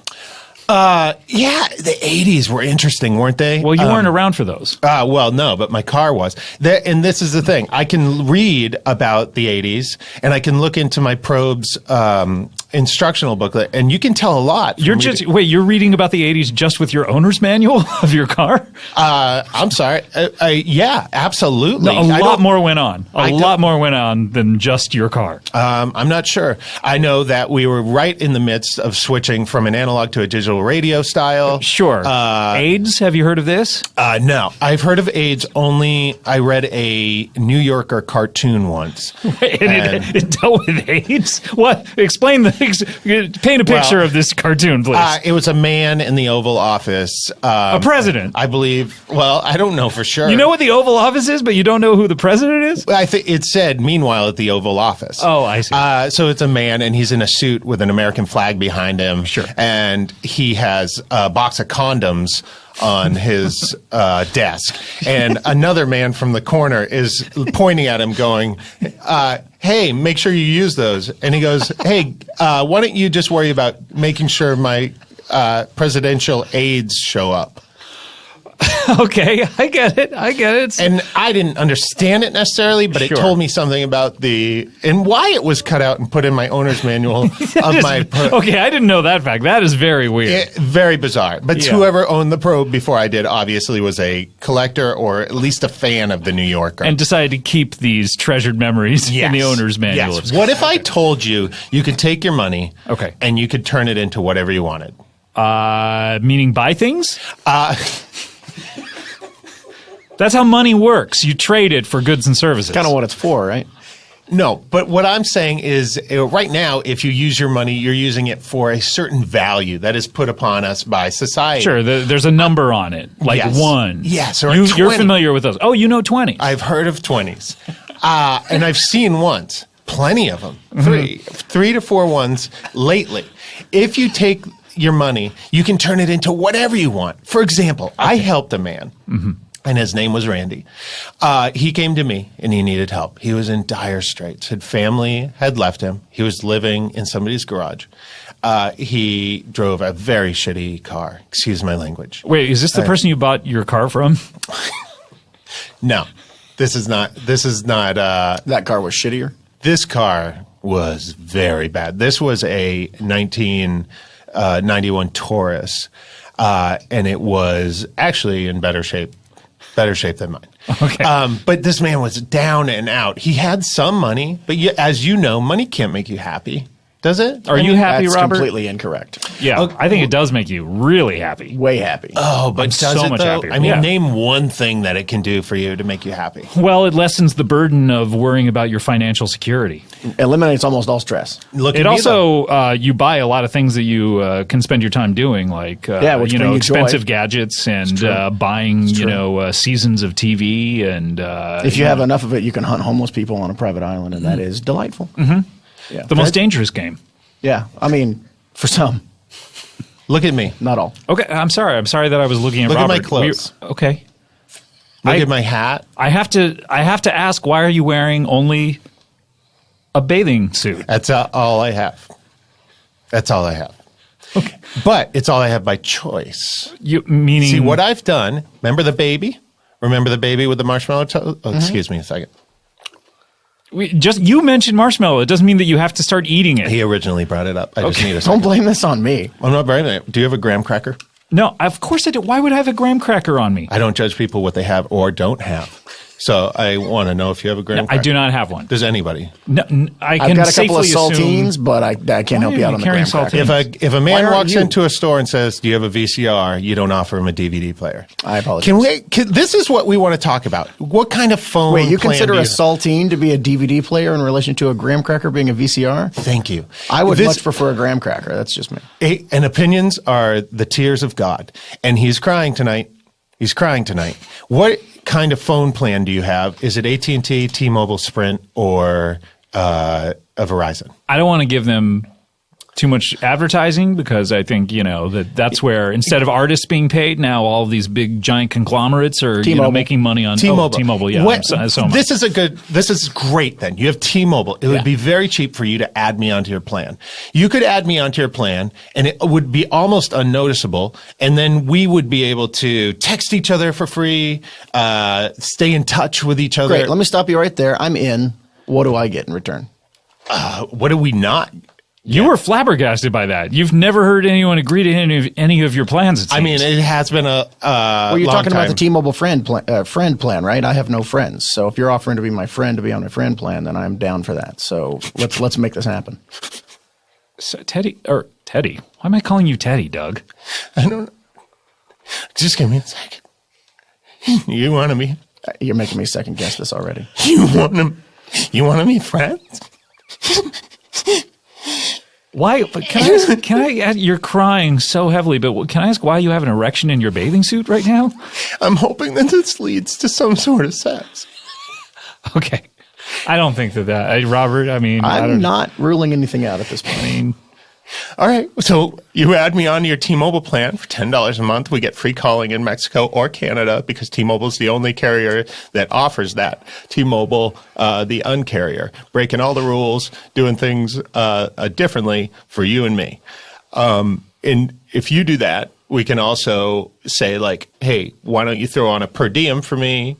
Yeah, the 80s were interesting, weren't they? Well, you weren't around for those. Well, no, but my car was. And this is the thing. I can read about the 80s, and I can look into my Probe's instructional booklet, and you can tell a lot. You're reading about the 80s just with your owner's manual of your car? I'm sorry. Yeah, absolutely. No, a lot more went on. A lot more went on than just your car. I'm not sure. I know that we were right in the midst of switching from an analog to a digital radio style. Sure. AIDS, have you heard of this? No. I've heard of AIDS only. I read a New Yorker cartoon once. It dealt with AIDS? What? Explain paint a picture of this cartoon, please. It was a man in the Oval Office. A president. I believe. Well, I don't know for sure. You know what the Oval Office is, but you don't know who the president is? I think it said, meanwhile, at the Oval Office. Oh, I see. So it's a man, and he's in a suit with an American flag behind him. Sure. And he has a box of condoms on his desk, and another man from the corner is pointing at him going, hey, make sure you use those. And he goes, hey, why don't you just worry about making sure my presidential aides show up? Okay, I get it. And I didn't understand it necessarily, but it told me something about and why it was cut out and put in my owner's manual of my Probe. Okay, I didn't know that fact. That is very weird. Very bizarre. But whoever owned the Probe before I did obviously was a collector, or at least a fan of the New Yorker. And decided to keep these treasured memories in the owner's manual. Yes. What if I told you could take your money and you could turn it into whatever you wanted? Meaning buy things? That's how money works. You trade it for goods and services. Kind of what it's for, right? No, but what I'm saying is right now, if you use your money, you're using it for a certain value that is put upon us by society. Sure, there's a number on it, like Yes. 1. Yes, or a You're 20. familiar with those. Oh, you know 20. I've heard of 20s. And I've seen ones, plenty of them, three to four ones lately. If you take your money, you can turn it into whatever you want. For example, I helped a man. And his name was Randy. He came to me and he needed help. He was in dire straits. His family had left him. He was living in somebody's garage. He drove a very shitty car. Excuse my language. Wait, is this the person you bought your car from? No, this is not. That car was shittier. This car was very bad. This was a 1991 Taurus, and it was actually in better shape than mine. Okay. But this man was down and out. He had some money, but as you know, money can't make you happy, does it? Are you happy, That's Robert? completely incorrect. Yeah, I think it does make you really happy. Way happy. Oh, but I'm does so it, much though? happier. I mean, Yeah. name one thing that it can do for you to make you happy. Well, it lessens the burden of worrying about your financial security. Eliminates almost all stress. Look It at me, though. also, you buy a lot of things that you can spend your time doing, like which bring you joy. expensive gadgets and buying seasons of TV. And If you have enough of it, you can hunt homeless people on a private island, and that is delightful. Yeah. the most dangerous game. Yeah, I mean, for some, Look at me. not all. Okay, I'm sorry. I'm sorry that I was looking at Look at Robert. my clothes. Okay, Look at my hat. I have to ask, why are you wearing only a bathing suit? That's all I have. That's all I have. Okay. But it's all I have by choice. You meaning See, what I've done, remember the baby? Remember the baby with the marshmallow toe? Oh, excuse me a second. you mentioned marshmallow. It doesn't mean that you have to start eating it. He originally brought it up. I just need a Don't second. blame this on me. I'm not blaming it. Do you have a graham cracker? No, of course I do. Why would I have a graham cracker on me? I don't judge people what they have or don't have. So I want to know if you have a graham cracker. I do not have one. Does anybody? No, I I've can got a couple of safely assume. saltines, but I can't help are you out you on the carrying graham cracker. saltines? If a Why man aren't walks you? into a store and says, "Do you have a VCR?" You don't offer him a DVD player. I apologize. This is what we want to talk about. What kind of phone? Wait, you plan consider do a you- saltine to be a DVD player in relation to a graham cracker being a VCR? Thank you. I would This- much prefer a graham cracker. That's just me. And opinions are the tears of God. And he's crying tonight. He's crying tonight. What kind of phone plan do you have? Is it AT&T, T-Mobile, Sprint, or a Verizon? I don't want to give them too much advertising because I think that's where instead of artists being paid, now all of these big giant conglomerates are T-Mobile. making money on T-Mobile. T-Mobile. Yeah, What- so much. this is great then. You have T-Mobile. It would be very cheap for you to add me onto your plan. You could add me onto your plan and it would be almost unnoticeable. And then we would be able to text each other for free, stay in touch with each other. Great. Let me stop you right there. I'm in. What do I get in return? What do we not? You were flabbergasted by that. You've never heard anyone agree to any of your plans. It I mean, seems. it has been a Well, you're long talking about time. the T-Mobile friend plan, right? I have no friends. So if you're offering to be my friend to be on my friend plan, then I'm down for that. So let's make this happen. So, Teddy. Why am I calling you Teddy, Doug? I don't know. Just give me a second. You want to be? You're making me second guess this already. You want to be friends? Why? But can I ask, you're crying so heavily, but can I ask why you have an erection in your bathing suit right now? I'm hoping that this leads to some sort of sex. Okay. I don't think that Robert, I mean, I I'm don't not ruling anything out at this point. All right. So you add me on to your T-Mobile plan for $10 a month. We get free calling in Mexico or Canada because T-Mobile is the only carrier that offers that. T-Mobile, the uncarrier, breaking all the rules, doing things differently for you and me. And if you do that, we can also say like, hey, why don't you throw on a per diem for me?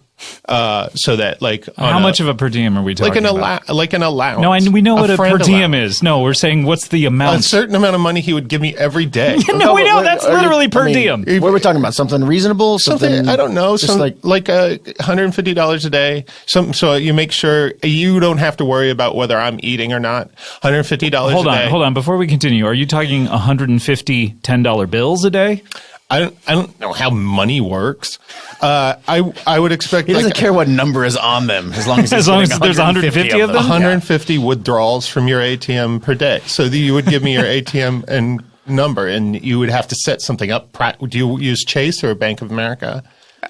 So that like How much of a per diem are we talking about? like an allowance. No, we know what a per friend diem allowance. is. No, we're saying what's the A amount? certain amount of money he would give me every day. No, we know. That's Are you- literally per I mean, diem. What are we talking about? Something reasonable? Something I don't know. Just Some like $150 a day. So you make sure you don't have to worry about whether I'm eating or not. $150 Hold a day. on. Before we continue, are you talking $150 $10 bills a day? I don't know how money works. I would expect He doesn't care what number is on them as long as, As long as there's 150 of them? 150 withdrawals from your ATM per day. So you would give me your ATM and number, and you would have to set something up. Do you use Chase or Bank of America?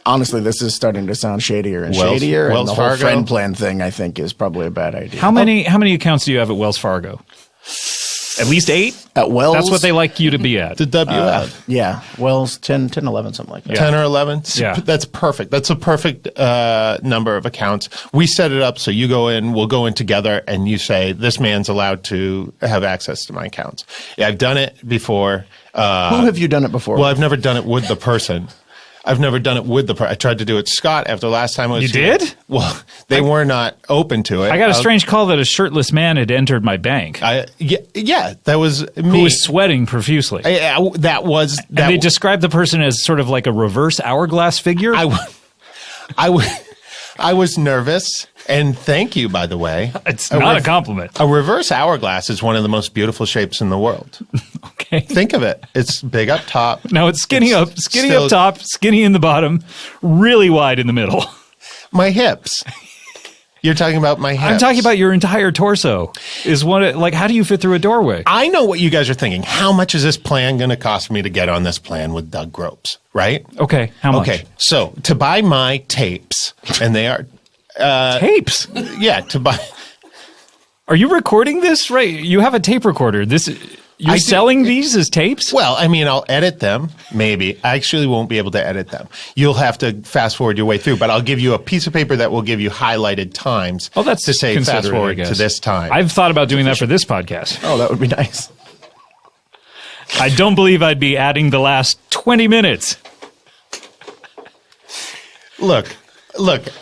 Honestly, this is starting to sound shadier and Wells shadier. And the whole Fargo? friend plan thing, I think, is probably a bad idea. How many accounts do you have at Wells Fargo? At least 8? At Wells? That's what they like you to be at. The WF. Yeah, Wells, 10, 11, something like that. 10 or 11? Yeah. That's perfect. That's a perfect number of accounts. We set it up so you go in, we'll go in together, and you say, this man's allowed to have access to my accounts. Yeah, I've done it before. Who have you done it before? Well, I've never done it with the person. I tried to do it, Scott, after last time I was You here. did? Well, they were not open to it. I got a strange call that a shirtless man had entered my bank Yeah, that was me. who was sweating profusely. That was... And they described the person as sort of like a reverse hourglass figure. I was nervous, and thank you, by the way. It's not a compliment. A reverse hourglass is one of the most beautiful shapes in the world. Okay. Think of it. It's big up top. No, it's skinny up still- top, skinny in the bottom, really wide in the middle. My hips. You're talking about my hips. I'm talking about your entire torso. How do you fit through a doorway? I know what you guys are thinking. How much is this plan going to cost me to get on this plan with Doug Gropes, right? Okay, how much? Okay, so to buy my tapes, and they are... Tapes. Yeah, to buy... Are you recording this? Right. You have a tape recorder. You're I do. selling these as tapes? Well, I mean, I'll edit them, maybe. I actually won't be able to edit them. You'll have to fast forward your way through, but I'll give you a piece of paper that will give you highlighted times. Oh, that's to say considerate, fast I forward guess. to this time. I've thought about doing that for this podcast. Oh, that would be nice. I don't believe I'd be adding the last 20 minutes. Look,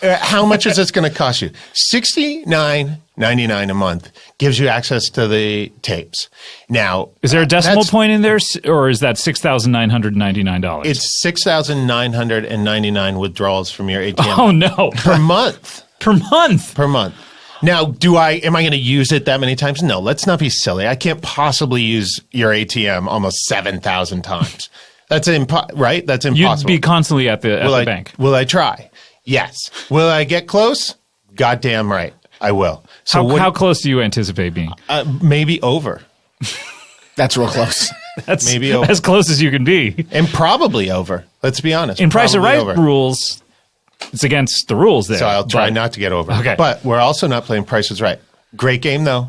how much is this going to cost you? $69.99 a month gives you access to the tapes. Now, Is there a decimal that's- point in there, or is that $6,999? It's $6,999 withdrawals from your ATM Oh, no. per month. Per month. Per month. Now, am I going to use it that many times? No, let's not be silly. I can't possibly use your ATM almost 7,000 times. That's right? That's impossible. You'd be constantly at the bank. Will I try? Yes. Will I get close? Goddamn right. I will. So How close do you anticipate being? maybe over. That's real close. That's maybe over. as close as you can be. And probably over. Let's be honest. In Price of Probably Right over. rules, it's against the rules there. So I'll try but- not to get over. Okay. But we're also not playing Price is Right. Great game, though.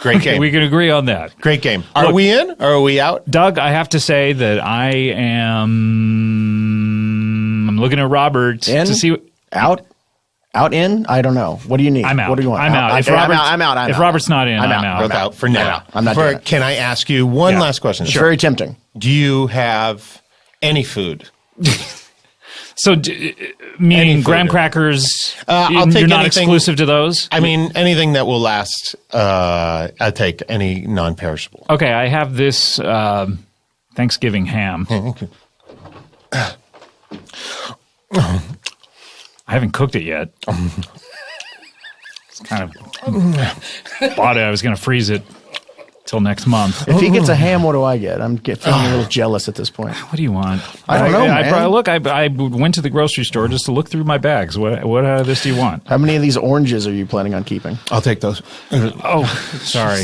Great game. We can agree on that. Great game. Are Look- we in or are we out? Doug, I have to say that I'm looking at Robert In? to see. Out, in. I don't know. What do you need? I'm out. What do you want? I'm out. If I'm Robert's- out. if out. Robert's not in, I'm out. Both out for now. I'm not doing it. Can I ask you one last question? It's very tempting. Do you have any food? So, meaning Any graham food. crackers, I'll take you're not anything- exclusive to those? I mean, anything that will last. I'll take any non-perishable. Okay, I have this Thanksgiving ham. I haven't cooked it yet. It's kind of bought it. I was going to freeze it till next month. If he gets a ham, what do I get? I'm feeling a little jealous at this point. What do you want? I don't know, man. I went to the grocery store just to look through my bags. What out of this do you want? How many of these oranges are you planning on keeping? I'll take those. Oh, sorry.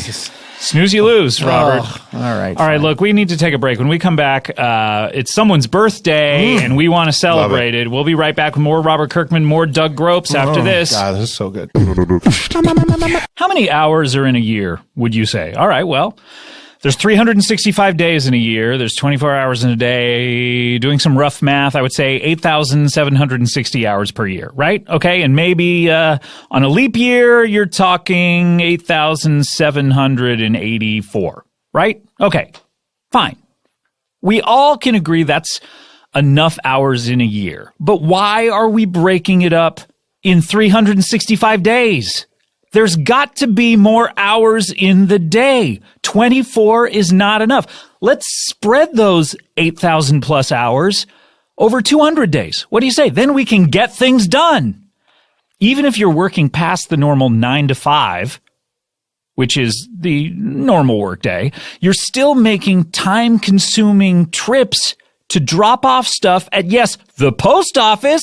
Snooze, you lose, Robert. Oh, all right. All right, look, we need to take a break. When we come back, it's someone's birthday, and we want to celebrate it. We'll be right back with more Robert Kirkman, more Doug Gropes after this. God, this is so good. How many hours are in a year, would you say? All right, well, there's 365 days in a year. There's 24 hours in a day. Doing some rough math, I would say 8,760 hours per year, right? Okay, and maybe on a leap year, you're talking 8,784, right? Okay, fine. We all can agree that's enough hours in a year. But why are we breaking it up in 365 days? There's got to be more hours in the day. 24 is not enough. Let's spread those 8,000 plus hours over 200 days. What do you say? Then we can get things done. Even if you're working past the normal 9 to 5, which is the normal workday, you're still making time-consuming trips to drop off stuff at, yes, the post office,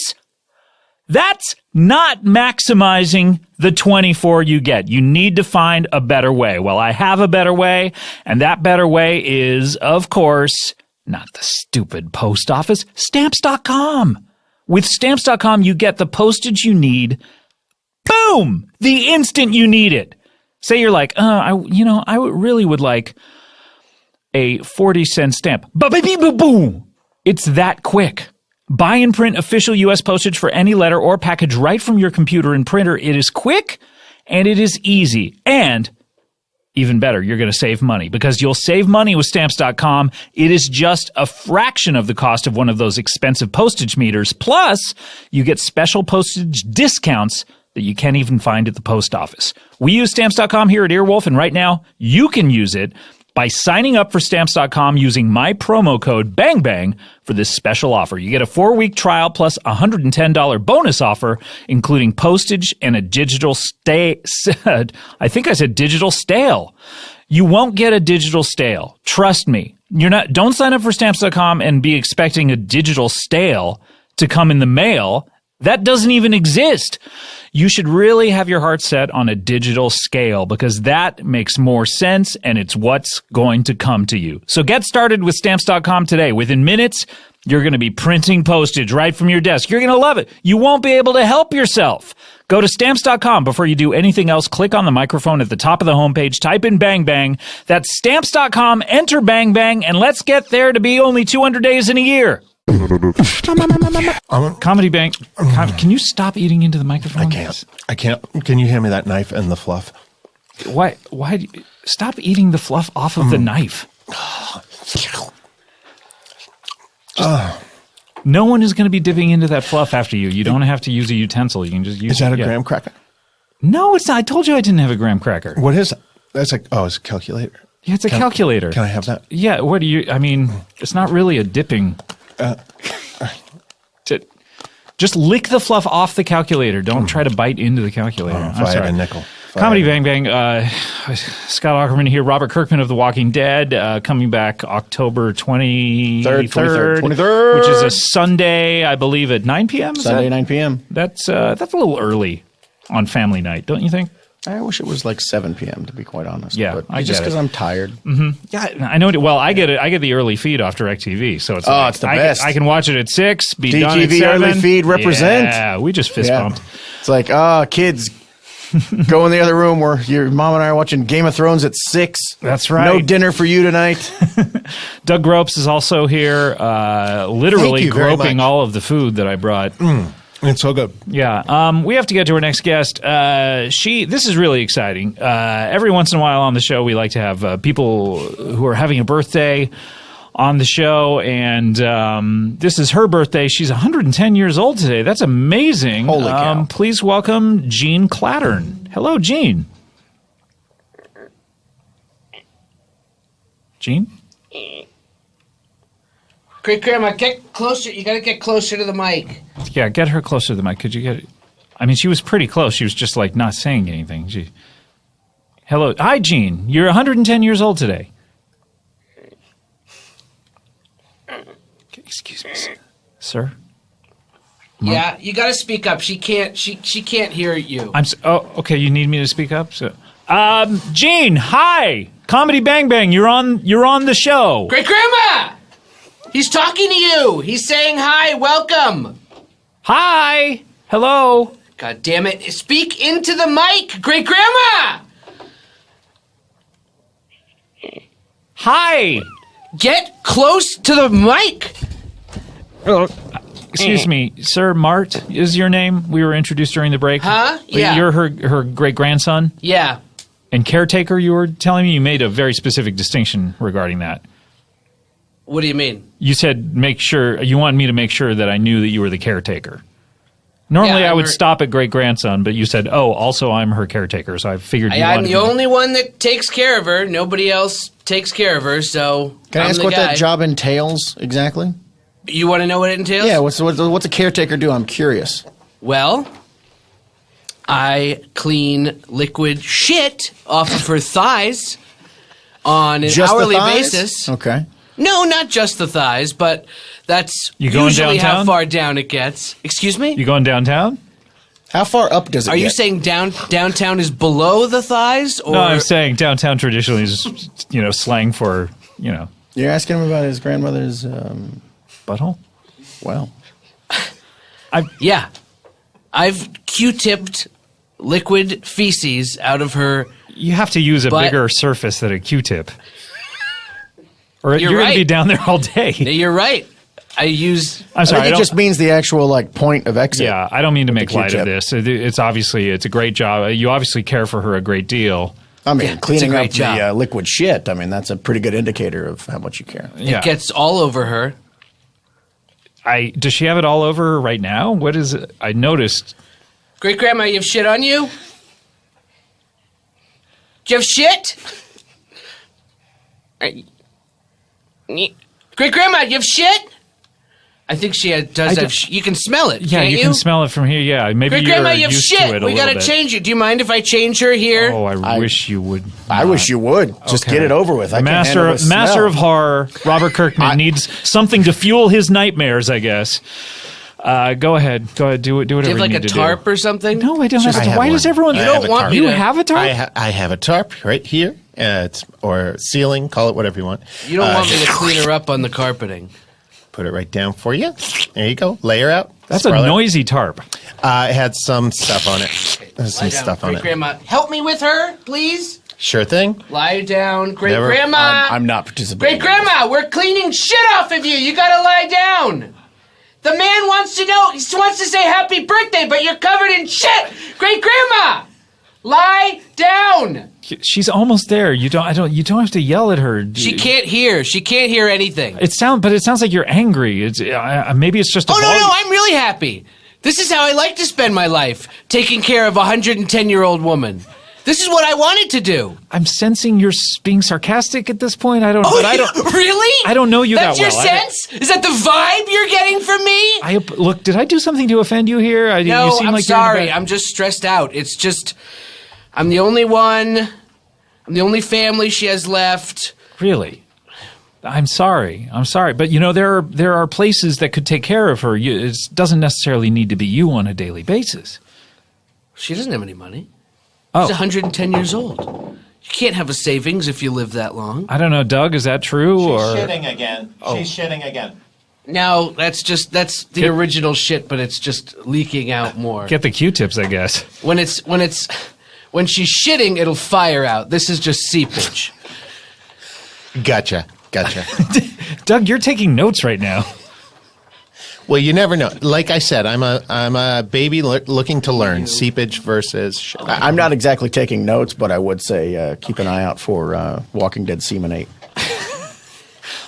that's not maximizing the 24 you get. You need to find a better way. Well, I have a better way, and that better way is, of course, not the stupid post office, Stamps.com. With Stamps.com, you get the postage you need, boom, the instant you need it. Say you're like, I really would like a 40-cent stamp. Boom! It's that quick. Buy and print official U.S. postage for any letter or package right from your computer and printer. It is quick and it is easy. And even better, you're going to save money because you'll save money with Stamps.com. It is just a fraction of the cost of one of those expensive postage meters. Plus, you get special postage discounts that you can't even find at the post office. We use Stamps.com here at Earwolf, and right now you can use it by signing up for Stamps.com using my promo code BANGBANG for this special offer. You get a 4-week trial plus a $110 bonus offer, including postage and a digital I think I said digital stale. You won't get a digital stale. Trust me. Don't sign up for Stamps.com and be expecting a digital stale to come in the mail. That doesn't even exist. You should really have your heart set on a digital scale because that makes more sense and it's what's going to come to you. So get started with Stamps.com today. Within minutes, you're going to be printing postage right from your desk. You're going to love it. You won't be able to help yourself. Go to Stamps.com. Before you do anything else, click on the microphone at the top of the homepage, type in Bang Bang. That's Stamps.com, enter Bang Bang, and let's get there to be only 200 days in a year. Comedy Bang, can you stop eating into the microphone? I can't. Can you hand me that knife and the fluff? Why stop eating the fluff off of the knife? No one is going to be dipping into that fluff after you. You don't have to use a utensil. You can just use Is that a graham cracker? No, it's not. I told you I didn't have a graham cracker. What is it? That's it's a calculator. Yeah, it's a calculator. Can I have that? Yeah, what do you, it's not really a dipping. Just lick the fluff off the calculator. Don't try to bite into the calculator. I'm sorry. A nickel. Comedy Bang Bang. Scott Aukerman here. Robert Kirkman of The Walking Dead coming back October 23rd, which is a Sunday, I believe, at 9 p.m. Sunday, 9 p.m. That's a little early on family night, don't you think? I wish it was like 7 p.m. to be quite honest. Yeah, but I just get it. because I'm tired. Mm-hmm. Yeah, I know. Well, I get it. I get the early feed off DirecTV, so it's it's the best. I can watch it at 6. Be DTV done at 7. early feed represent. Yeah, we just fist bumped. It's like, kids, go in the other room where your mom and I are watching Game of Thrones at 6. That's right. No dinner for you tonight. Doug Gropes is also here, literally groping all of the food that I brought. It's so good. Yeah. We have to get to our next guest. This is really exciting. Every once in a while on the show, we like to have people who are having a birthday on the show, and this is her birthday. She's 110 years old today. That's amazing. Holy cow. Please welcome Jean Clattern. Hello, Jean. Jean? Great grandma, get closer. You got to get closer to the mic. Yeah, get her closer to the mic. Could you get it? I mean, she was pretty close. She was just like not saying anything. Hello. Hi, Jean. You're 110 years old today. Excuse me, sir. Mom? Yeah, you got to speak up. She can't hear you. Okay. You need me to speak up? So, Jean, hi. Comedy Bang Bang. You're on the show. Great grandma! He's talking to you. He's saying hi, welcome. Hi. Hello. God damn it. Speak into the mic, great grandma! Hi. Get close to the mic. Oh, excuse me, sir. Mart is your name. We were introduced during the break. Huh? Yeah. You're her great-grandson? Yeah. And caretaker, you were telling me? You made a very specific distinction regarding that. What do you mean? You said you wanted me to make sure that I knew that you were the caretaker. Normally I would stop at great-grandson, but you said, also I'm her caretaker, so I figured you wanted I'm the only one that takes care of her. Nobody else takes care of her, so Can I I'm ask the what guy. that job entails exactly? You want to know what it entails? Yeah, what's a caretaker do? I'm curious. Well, I clean liquid shit off of her thighs on an Just the hourly thighs? basis. Okay. No, not just the thighs, but that's You going usually how downtown? far down it gets. Excuse me? You going downtown? How far up does it Are get? you saying downtown is below the thighs? Or No, I'm saying downtown traditionally is, slang for, You're asking him about his grandmother's, butthole? well. Yeah. I've Q-tipped liquid feces out of her. You have to use a But- bigger surface than a Q-tip. Or you're You're going to be right. down there all day. You're right. I'm I sorry. think it just means the actual point of exit. Yeah, I don't mean to with make the light of Q-tip. this. It's a great job. You obviously care for her a great deal. I mean, Yeah, it's a cleaning great up the job. liquid shit. I mean, that's a pretty good indicator of how much you care. Yeah. It gets all over her. Does she have it all over her right now? What is it? I noticed. Great grandma, you have shit on you? Do you have shit? Great grandma, you have shit? I think she does have. You can smell it. Yeah, can't you can smell it from here. Yeah, maybe Great you're grandma, you have used to shit. it a We little gotta bit. change it. Do you mind if I change her here? Oh, I wish you would. I wish you would. Just Okay. get it over with. I can't handle this Master smell. of horror, Robert Kirkman needs something to fuel his nightmares, I guess. Go ahead. Do whatever Do you have you like need a to tarp do. or something? No, I don't have a I tarp. have Why does one. everyone? I You don't have a want tarp. me You to have a tarp? I have a tarp right here. Or ceiling, call it whatever you want. You don't want me to clean her up on the carpeting. Put it right down for you. There you go. Lay her out. That's a Spread her. noisy tarp. It had some stuff on it. There's some Lie down. stuff on Great it. grandma, help me with her, please. Sure thing. Lie down. Great Never- grandma. I'm not participating. Great grandma, we're cleaning shit off of you. You gotta lie down. The man wants to know. He wants to say happy birthday, but you're covered in shit. Great grandma, lie down. She's almost there. You don't have to yell at her. She can't hear. She can't hear anything. It sounds like you're angry. Maybe it's just. Oh no, I'm really happy. This is how I like to spend my life, taking care of a 110-year-old woman. This is what I wanted to do. I'm sensing you're being sarcastic at this point. I don't. Oh, but I don't. really? I don't know you That's that well. your sense? Is that the vibe you're getting from me? Look, did I do something to offend you here? No, you seem I'm like you're in a sorry. bad- I'm just stressed out. It's just, I'm the only one. I'm the only family she has left. Really? I'm sorry. But there are places that could take care of her. It doesn't necessarily need to be you on a daily basis. She doesn't have any money. Oh, She's 110 years old. You can't have a savings if you live that long. I don't know, Doug. Is that true? or again. She's shitting again. Now, that's the original shit, but it's just leaking out more. get the Q-tips, I guess. When she's shitting, it'll fire out. This is just seepage. Gotcha. Doug, you're taking notes right now. Well, you never know. Like I said, I'm a baby looking to learn seepage versus shit. I'm not exactly taking notes, but I would say keep an eye out for Walking Dead Semenate.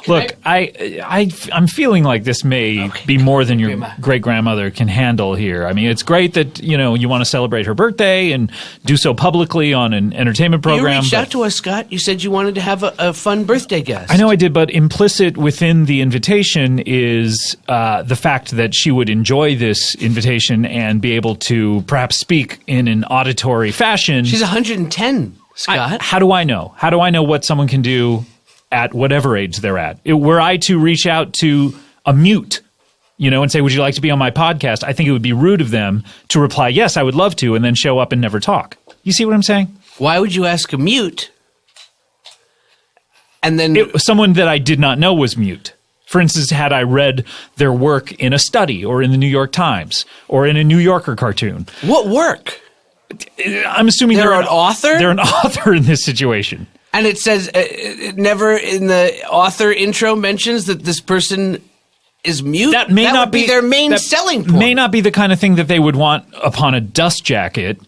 Look, I'm feeling like this may be more than your Grandma. great-grandmother can handle here. I mean, it's great that, you want to celebrate her birthday and do so publicly on an entertainment program. You reached but- out to us, Scott. You said you wanted to have a fun birthday guest. I know I did, but implicit within the invitation is the fact that she would enjoy this invitation and be able to perhaps speak in an auditory fashion. She's 110, Scott. How do I know? How do I know what someone can do at whatever age they're at? Were I to reach out to a mute, and say, would you like to be on my podcast? I think it would be rude of them to reply, yes, I would love to, and then show up and never talk. You see what I'm saying? Why would you ask a mute? And then Someone that I did not know was mute. For instance, had I read their work in a study or in the New York Times or in a New Yorker cartoon. what work? I'm assuming They're an author? They're an author in this situation. And it says it never in the author intro mentions that this person is mute. That may not would be their main that selling point. May not be the kind of thing that they would want upon a dust jacket.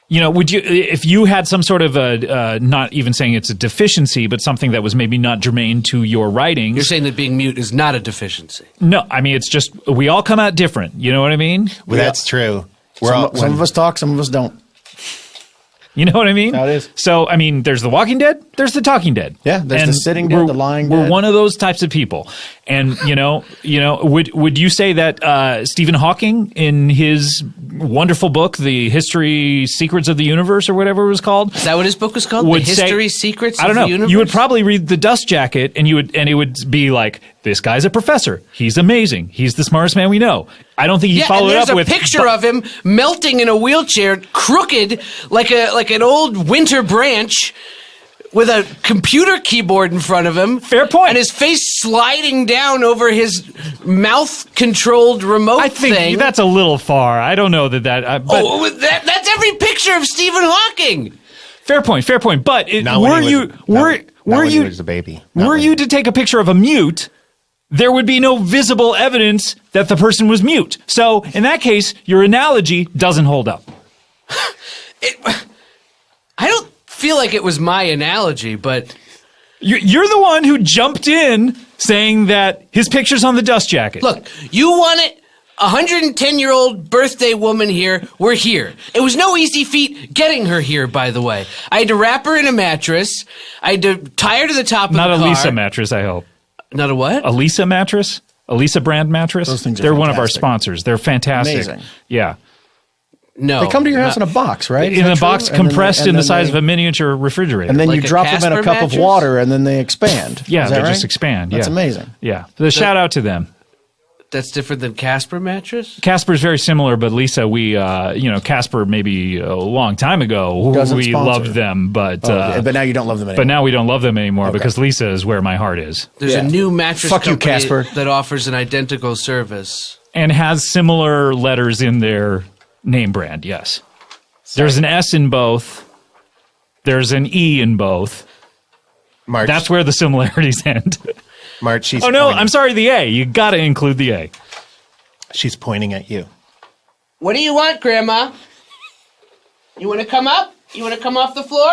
Would you, if you had some sort of a, not even saying it's a deficiency, but something that was maybe not germane to your writings? You're saying that being mute is not a deficiency. No, I mean, it's just, we all come out different. You know what I mean? Well, that's true. Some of us talk, some of us don't. You know what I mean? That is. So, I mean, there's the Walking Dead, there's the Talking Dead. Yeah, there's the Sitting Dead, the Lying We're Dead. one of those types of people. And, would you say that Stephen Hawking, in his wonderful book, The History Secrets of the Universe, or whatever it was called? Is that what his book was called? Would The History Secrets I don't of know. the Universe? You would probably read The Dust Jacket, and it would be like, this guy's a professor. He's amazing. He's the smartest man we know. I don't think he followed up with... there's a picture of him melting in a wheelchair, crooked, like an old winter branch, with a computer keyboard in front of him. Fair point. And his face sliding down over his mouth-controlled remote I think thing. that's a little far. I don't know that... That's every picture of Stephen Hawking. Fair point. But Not when he were was a baby. Were you to take a picture of a mute, there would be no visible evidence that the person was mute. So in that case, your analogy doesn't hold up. I don't feel like it was my analogy, but... You're the one who jumped in saying that his picture's on the dust jacket. Look, you want it. 110-year-old birthday woman here. We're here. It was no easy feat getting her here, by the way. I had to wrap her in a mattress. I had to tie her to the top of Not the a car. Lisa mattress, I hope. Not a what? A Lisa mattress? A Lisa brand mattress? Those things are They're one of our fantastic. sponsors. They're fantastic. Amazing. Yeah. No. They come to your house in a box, right? Is In that a true? box And then compressed they- in the and then size they- of a miniature refrigerator. And then Like you a drop them in Casper a cup of mattress? water, and then they expand. yeah, Is they that just right? expand. That's yeah. amazing. Yeah. The shout out to them. That's different than Casper mattress? Casper's very similar, but Lisa, Casper maybe a long time ago, Doesn't we sponsor. loved them, but But now you don't love them anymore. but now we don't love them anymore because Lisa is where my heart is There's Yeah. a new mattress Fuck you, company Casper. that offers an identical service. and has similar letters in their name brand. Yes, there's an S in both. There's an E in both. March. That's where the similarities end. March. She's Oh no, pointing. I'm sorry. The A. You got to include the A. She's pointing at you. What do you want, Grandma? You want to come up? You want to come off the floor?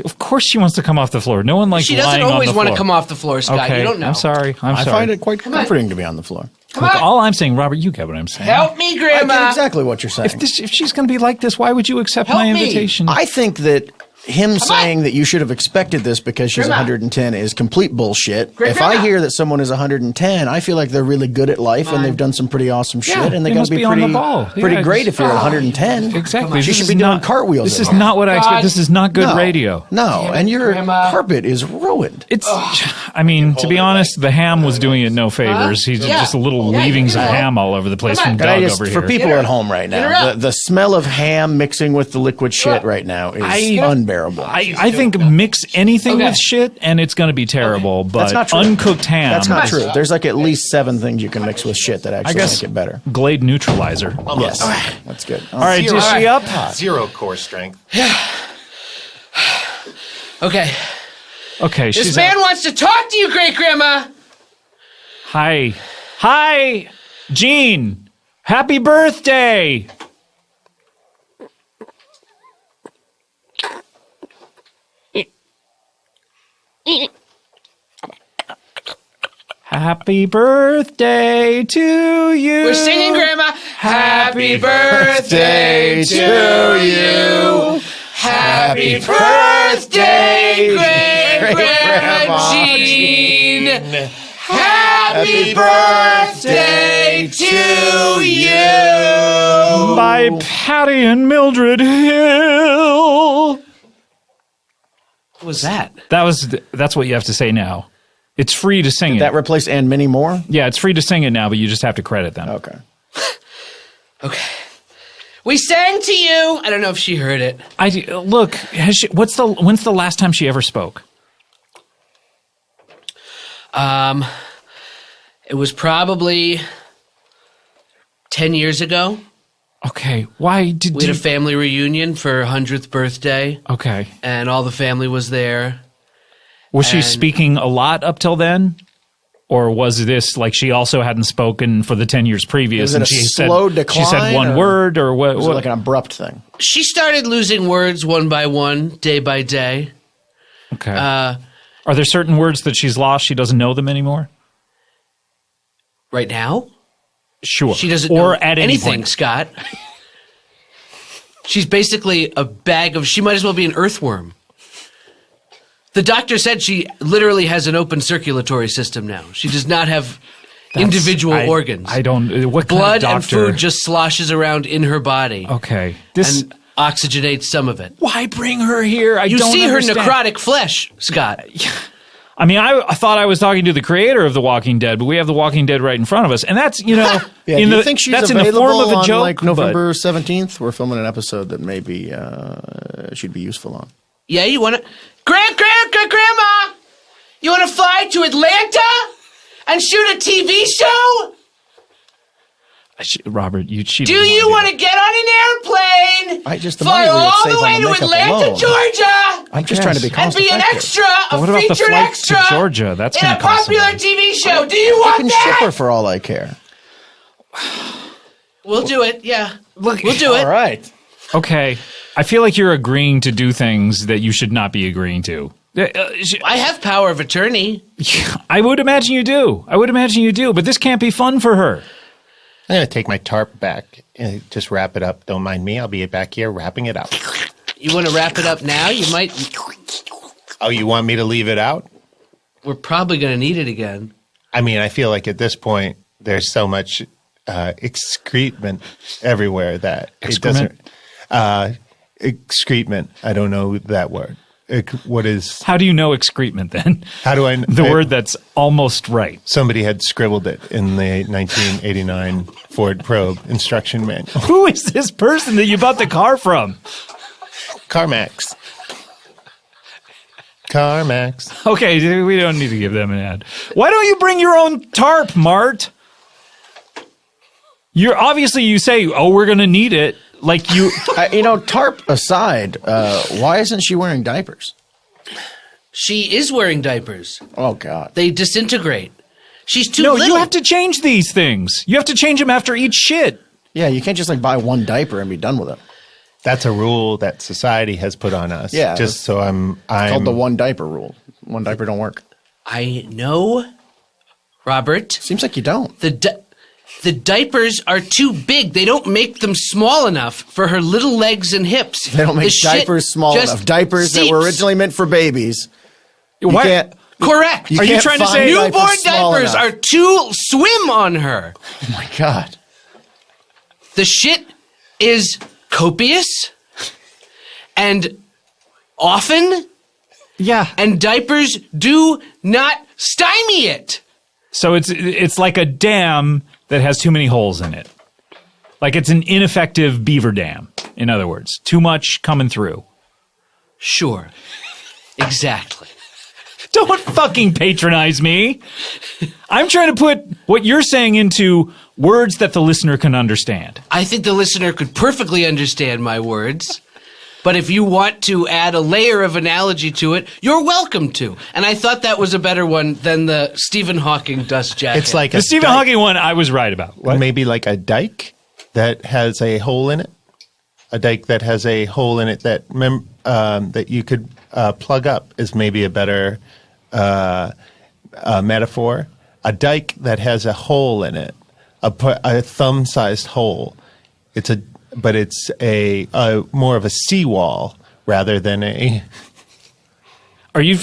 Of course, she wants to come off the floor. No one likes She lying doesn't on always the want to floor. come off the floor, Scott. Okay, You don't know. I'm sorry. I find it quite comforting to be on the floor. Come Look, on. all I'm saying, Robert, you get what I'm saying. Help me, I Grandma. get exactly what you're saying. If she's going to be like this, why would you accept Help my me. invitation? I think that him saying that you should have expected this because she's Grandma. 110 is complete bullshit. Grandma. If I hear that someone is 110, I feel like they're really good at life and they've done some pretty awesome shit, and they they got must to be be on the pretty, ball. pretty Yeah, great just- if you're at 110. Exactly. She This should is be doing not- cartwheels. This at is home. not what I expect. God. This is not good No. radio. No, Damn it, and your Grandma. carpet is ruined. It's, I mean, to be honest, the ham was doing it no favors. He's Yeah. just a little Yeah, leavings of you know. ham all over the place Come on. from And I Doug just, over for here. people Get her. at home right Get her now, up. the smell of ham mixing with the liquid shit right now is unbearable. I think mix anything Okay. with shit and it's going to be terrible. But That's not true. uncooked ham, That's not true. There's like at least 7 things you can mix with shit that actually guess- make it better. Glade neutralizer. Yes, that's good. All right, Zero. is she up? Zero core strength. Okay. Okay, This she's man up. wants to talk to you, Great Grandma. Hi, Gene. Happy birthday. Happy birthday to you. We're singing, Grandma. Happy birthday to you. Happy birthday, Great Grandma Jean. Happy birthday to you. By Patty and Mildred Hill. What was that? That's what you have to say now. It's free to sing it. That replace and many more? Yeah, it's free to sing it now, but you just have to credit them. Okay. Okay. We sang to you. I don't know if she heard it. Look. When's the last time she ever spoke? It was probably 10 years ago. Okay. Why did We had you? a family reunion for her 100th birthday, Okay. and all the family was there. Was she And- speaking a lot up till then? Or was this like she also hadn't spoken for the 10 years previous Was it and a she slow said she said decline, one or word or what? Was it like an abrupt thing? She started losing words one by one, day by day. Okay. Are there certain words that she's lost? She doesn't know them anymore? Right now, Sure. she doesn't or know at any anything, point. Scott. She's basically a bag of... She might as well be an earthworm. The doctor said she literally has an open circulatory system now. She does not have individual organs. I don't... What Blood kind of and food just sloshes around in her body. Okay. And oxygenates some of it. Why bring her here? You don't see understand. her necrotic flesh, Scott. I mean, I thought I was talking to the creator of The Walking Dead, but we have The Walking Dead right in front of us, and that's do you think she's that's available in the form of a on joke, like November 17th? We're filming an episode that maybe she'd be useful on. Yeah, you want to... Grandma! You want to fly to Atlanta and shoot a TV show? Robert, she Do you want to get on an airplane? The fly money we would all save the on way the to makeup Atlanta, alone. Georgia, I'm just trying to be and cost be an effective. extra, what a about the featured flight extra to Georgia? That's in a gonna cost popular some money. TV show. Do you I want can ship her that? for all I care. We'll do it. Yeah, we'll do it. All right. Okay. I feel like you're agreeing to do things that you should not be agreeing to. I have power of attorney. I would imagine you do. But this can't be fun for her. I'm going to take my tarp back and just wrap it up. Don't mind me. I'll be back here wrapping it up. You want to wrap it up now? You might. Oh, you want me to leave it out? We're probably going to need it again. I mean, I feel like at this point, there's so much excrement everywhere that Excrement? it doesn't. Excrement. I don't know that word. What is? How do you know excrement then? How do I? The word that's almost right. Somebody had scribbled it in the 1989 Ford Probe instruction manual. Who is this person that you bought the car from? CarMax. CarMax. Okay, we don't need to give them an ad. Why don't you bring your own tarp, Mart? You're obviously you say, "Oh, we're going to need it." Like you, tarp aside, why isn't she wearing diapers? She is wearing diapers. Oh God, They disintegrate. She's too no, little. you have to change these things. You have to change them after each shit. yeah, you can't just like buy one diaper and be done with it. That's a rule that society has put on us. Yeah, just so I'm called the one diaper rule. One diaper don't work. I know, Robert. Seems like you don't. The diapers are too big. They don't make them small enough for her little legs and hips. They don't make The shit diapers small just enough. Diapers that were seeps. originally meant for babies. You Why- can't. Correct. Are you can't trying to find say Newborn small diapers enough. are too swim on her. Oh my God. The shit is copious and often, Yeah. and diapers do not stymie it. So it's like a dam that has too many holes in it. Like it's an ineffective beaver dam. In other words, too much coming through. Sure. Exactly. Don't fucking patronize me. I'm trying to put what you're saying into words that the listener can understand. I think the listener could perfectly understand my words. But if you want to add a layer of analogy to it, you're welcome to. And I thought that was a better one than the Stephen Hawking dust jacket. It's like The Stephen Hawking one I was right about. What? maybe like a dike that has a hole in it. A dike that has a hole in it that that you could plug up is maybe a better metaphor. A dike that has a hole in it, a thumb-sized hole. It's a more of a seawall rather than a. Are you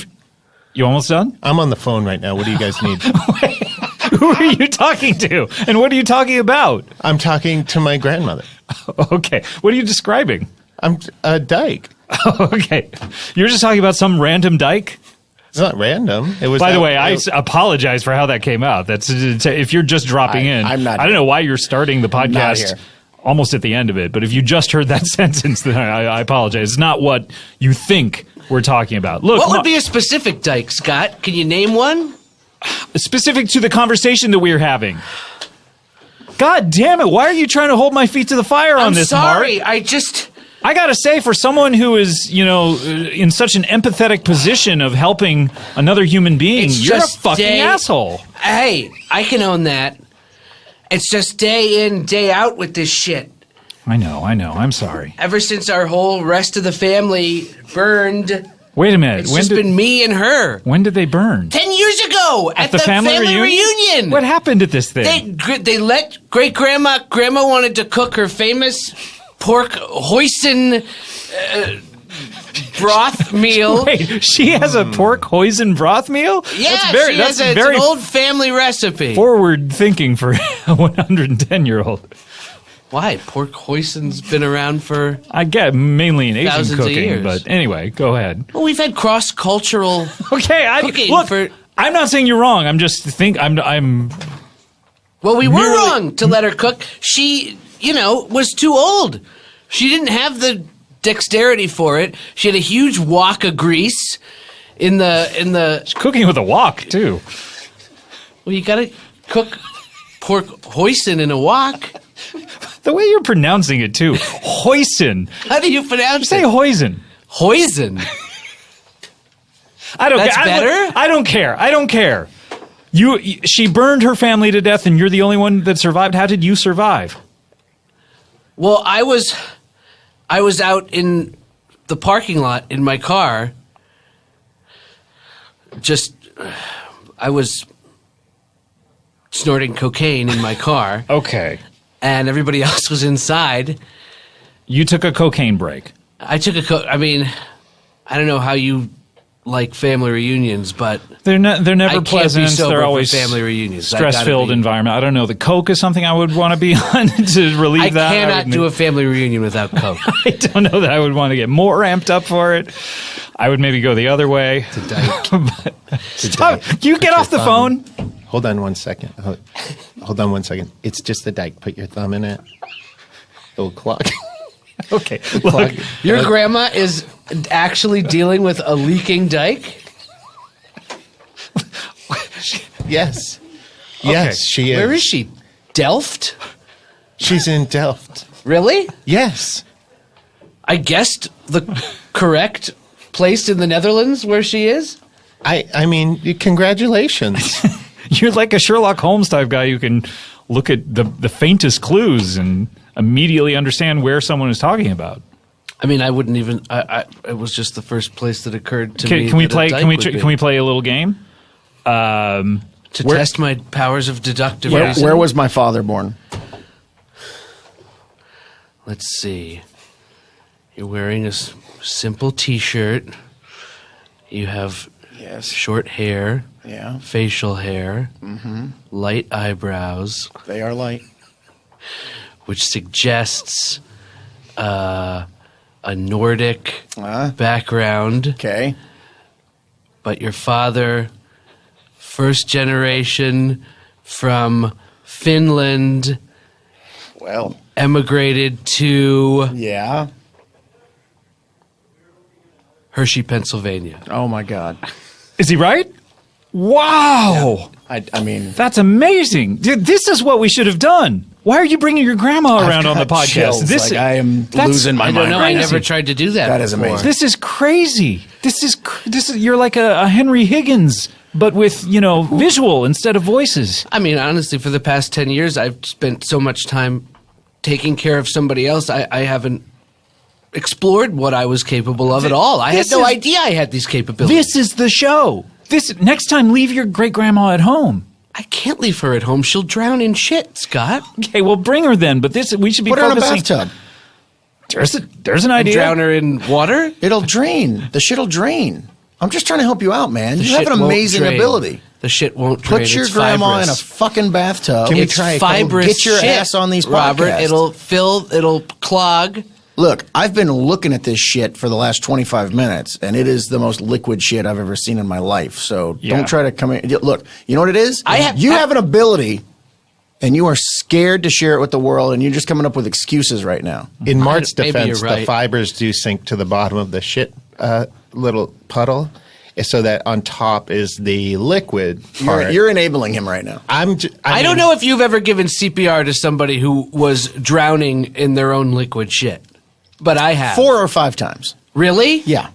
almost done? I'm on the phone right now. What do you guys need? Who are you talking to? And what are you talking about? I'm talking to my grandmother. Okay. What are you describing? I'm a dike. Okay. You're just talking about some random dike? It's not random. It was. By the way, I apologize for how that came out. That's if you're just dropping in. I'm not I don't know why you're starting the not podcast here. almost at the end of it, but if you just heard that sentence, then I apologize. It's not what you think we're talking about. Look, what would be a specific dike, Scott? Can you name one? specific to the conversation that we're having. God damn it! Why are you trying to hold my feet to the fire on I'm this, sorry. Mark? I gotta say, for someone who is, in such an empathetic position of helping another human being, It's you're a just fucking asshole. Hey, I can own that. It's just day in, day out with this shit. I know. I'm sorry. Ever since our whole rest of the family burned, Wait a minute. it's just been me and her. When did they burn? 10 years ago at the family reunion. What happened at this thing? They let grandma wanted to cook her famous pork hoisin broth meal. Wait, she has a pork hoisin broth meal? Yeah, That's it's very an old family recipe. forward thinking for a 110-year-old. Why? Pork hoisin's been around for... I get mainly in Asian Thousands of cooking, years. but anyway, go ahead. Well, we've had cross-cultural... Okay, Cooking look, for- I'm not saying you're wrong. I'm just I'm Well, we were Merely- wrong to let her cook. She, was too old. She didn't have the dexterity for it. She had a huge wok of grease in the. cooking with a wok too. Well, you gotta cook pork hoisin in a wok. The way you're pronouncing it too, hoisin. How do you pronounce Say it? hoisin. Hoisin. I don't. That's care. better? I don't care. I don't care. She burned her family to death, and you're the only one that survived. How did you survive? Well, I was out in the parking lot in my car. I was snorting cocaine in my car, Okay, and everybody else was inside. you took a cocaine break. I took I don't know how you like family reunions, but They're never I can't be pleasant. sober They're for always family reunions. I gotta stress-filled be- environment. I don't know. The Coke is something I would want to be on to relieve I that. cannot do a family reunion without Coke. I don't know that I would want to get more amped up for it. I would maybe go the other way. Stop. You get off the phone. Hold on 1 second. Hold on 1 second. It's just the dike. Put your thumb in it. It'll clog. Okay. Look, Your grandma is actually dealing with a leaking dike? Yes. Yes, she is. Where is she? Delft? She's in Delft. Really? Yes. I guessed the correct place in the Netherlands where she is? I mean, congratulations. you're like a Sherlock Holmes type guy who can look at the faintest clues and immediately understand where someone is talking about. I mean, I wouldn't even. It was just the first place that occurred to me. Can we that a play? dike Can we? would be. Can we play a little game? To test my powers of deductive reasoning? Where was my father born? Let's see. You're wearing a simple T-shirt. You have short hair. Yeah. Facial hair. Light eyebrows, They are light. which suggests a Nordic background. Okay. But your father, first generation from Finland, Well, emigrated to yeah. Hershey, Pennsylvania. Oh my God. Is he right? Wow, I mean, that's amazing. Dude, this is what we should have done. Why are you bringing your grandma around on the got podcast? chills. Like, I am that's- losing my I don't mind. know. I crazy. never tried to do that. That is before. amazing. This is crazy. This is you're like a Henry Higgins, but with visual instead of voices. I mean, honestly, for the past 10 years, I've spent so much time taking care of somebody else. I haven't explored what I was capable of at all. I had This no is- idea I had these capabilities. This is the show. Next time, leave your great grandma at home. I can't leave her at home. She'll drown in shit, Scott. Okay, well, bring her then. But we should be put her in a focusing. bathtub. There's an idea. Drown her in water? It'll drain. The shit'll drain. I'm just trying to help you out, man. The You have shit an won't amazing drain. ability. The shit won't drain. Put your It's grandma in a fibrous. fucking bathtub. Can we It's try it? fibrous Get your shit, ass on these Robert. podcasts. It'll clog. Look, I've been looking at this shit for the last 25 minutes, and it is the most liquid shit I've ever seen in my life. So Yeah. don't try to come in. Look, you know what it is? You I- have an ability, and you are scared to share it with the world, and you're just coming up with excuses right now. In Mark's Maybe defense, you're right. the fibers do sink to the bottom of the shit little puddle, so that on top is the liquid part. You're enabling him right now. I don't know if you've ever given CPR to somebody who was drowning in their own liquid shit, but I have. 4 or 5 times. Really? Yeah.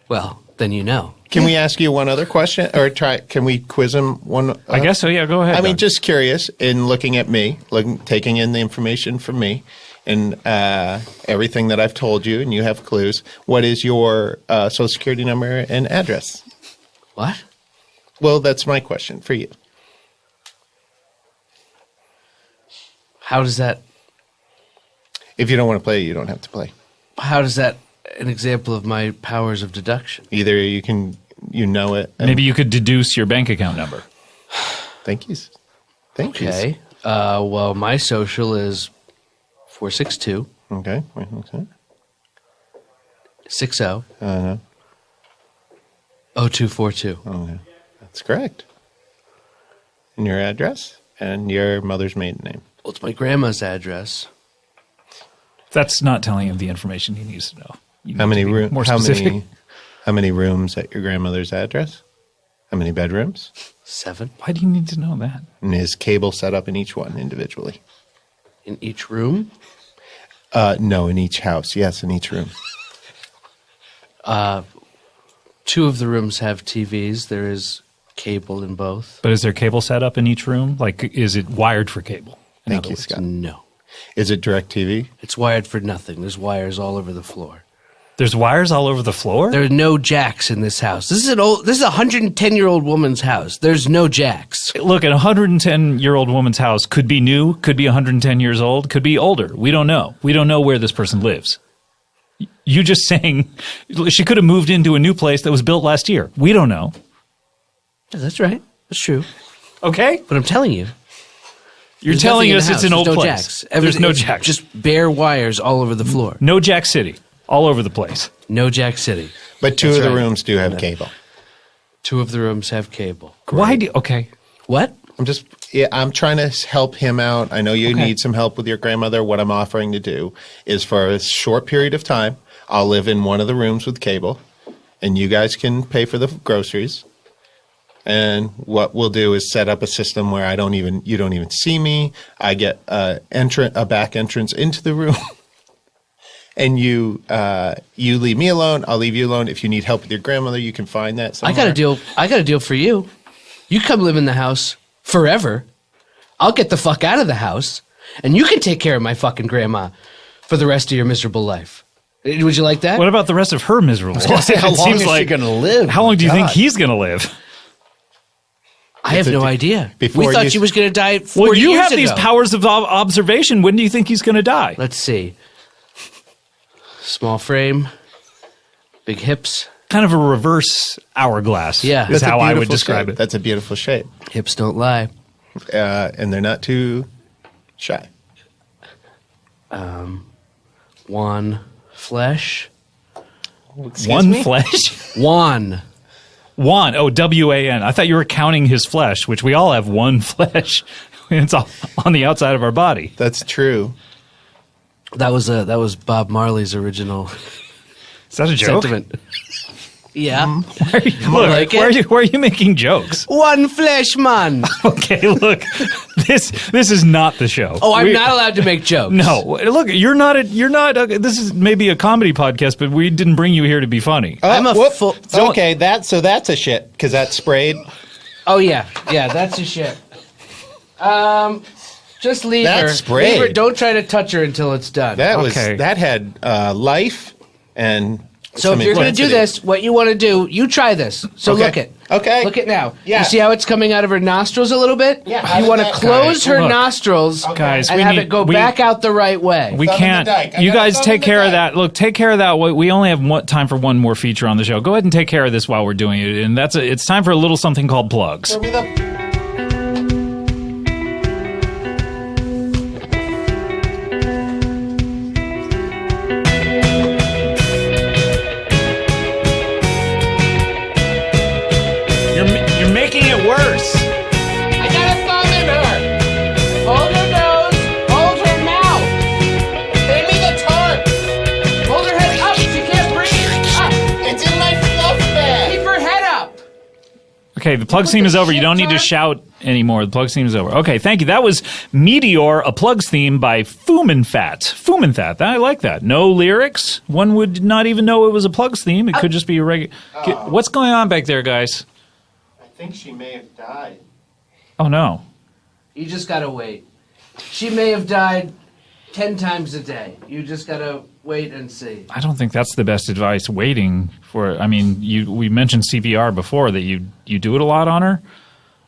Well, then you know. Can we ask you one other question, or try? Can we quiz him one? I guess so. Yeah, go ahead. I mean, Don. just curious in looking at me, taking in the information from me, and everything that I've told you, and you have clues. What is your social security number and address? What? Well, that's my question for you. How does that? If you don't want to play, you don't have to play. How does that an example of my powers of deduction? Either you can, you know it. and- Maybe you could deduce your bank account number. Thank you. Thank you. Okay. Well, my social is 462 Okay. Wait, okay. 60 Uh-huh. 0242. Okay. That's correct. And your address and your mother's maiden name. Well, it's my grandma's address. That's not telling him the information he needs to know. You How need many to be rooms? More specific. How many rooms at your grandmother's address? How many bedrooms? 7 Why do you need to know that? And is cable set up in each one individually? in each room. No, in each house. Yes, in each room. 2 of the rooms have TVs. There is cable in both. But is there cable set up in each room? Like, is it wired for cable? In Thank other you, words? Scott. No. Is it DirecTV? It's wired for nothing. There's wires all over the floor. There's wires all over the floor? There are no jacks in this house. This is a 110-year-old woman's house. There's no jacks. Look, a 110-year-old woman's house could be new, could be 110 years old, could be older. We don't know. We don't know where this person lives. You just saying she could have moved into a new place that was built last year. We don't know. Yeah, that's right. That's true. Okay? But I'm telling you. You're there's telling nothing in us the it's house. an old There's no place. jacks. There's no It's jacks. Just bare wires all over the floor. No Jack City. All over the place. No Jack City. But 2 That's of the right. rooms do have cable. 2 of the rooms have cable. Why do okay. What? I'm trying to help him out. I know you Okay. need some help with your grandmother. What I'm offering to do is for a short period of time, I'll live in one of the rooms with cable, and you guys can pay for the groceries. And what we'll do is set up a system where you don't even see me. I get a back entrance into the room. And you leave me alone. I'll leave you alone. If you need help with your grandmother, you can find that somewhere. I got a deal for you. You come live in the house forever. I'll get the fuck out of the house, and you can take care of my fucking grandma for the rest of your miserable life. Would you like that? What about the rest of her miserable life? How It long seems is she like- going to live? How long do you think God. he's going to live? I have no idea. before We thought you- she was going to die 40 Well, you years have these ago. powers of observation. When do you think he's going to die? Let's see. Small frame, big hips. Kind of a reverse hourglass. Yeah. is That's a how I would beautiful describe shape. it. That's a beautiful shape. Hips don't lie. And they're not too shy. One flesh. One flesh. One. One. Oh, WAN. I thought you were counting his flesh, which we all have one flesh. It's all on the outside of our body. That's true. That was Bob Marley's original Is that a joke? sentiment. Yeah. Look, like why it? are you making jokes? One flesh man. Okay, look, this is not the show. Oh, I'm not allowed to make jokes. No, look, you're not. This is maybe a comedy podcast, but we didn't bring you here to be funny. I'm a whoop. full. Okay, that's a shit because that's sprayed. Oh yeah, that's a shit. Just leave That's her. sprayed. Leave her. Don't try to touch her until it's done. Okay. That had life and. So if some you're going to do intensity. this, what you want to do, you try this. So Okay. look it. Okay. Look it now. Yeah. You see how it's coming out of her nostrils a little bit? Yeah, how You did want to that close guy- her Look. nostrils Guys, and we have need- it go we- back out the right way. We Thumb in the can't. dike. I You got a guys thumb take in the care of dike. that. Look, take care of that. We only have time for one more feature on the show. Go ahead and take care of this while we're doing it. And it's time for a little something called plugs. Throw me the- You're making it worse. I got a thumb in her. Hold her nose. Hold her mouth. Hand me the tarp. Hold her head up. She can't breathe. Up. It's in my fluff bag. Keep her head up. Okay, the plug theme is over. You don't need to shout anymore. The plug theme is over. Okay, thank you. That was Meteor, a plugs theme by Fumanfat. Fumanfat. I like that. No lyrics. One would not even know it was a plugs theme. It could just be a regular. What's going on back there, guys? I think she may have died. Oh no. You just gotta wait. She may have died 10 times a day. You just gotta wait and see. I don't think that's the best advice. Waiting for. I mean, we mentioned CPR before that you do it a lot on her.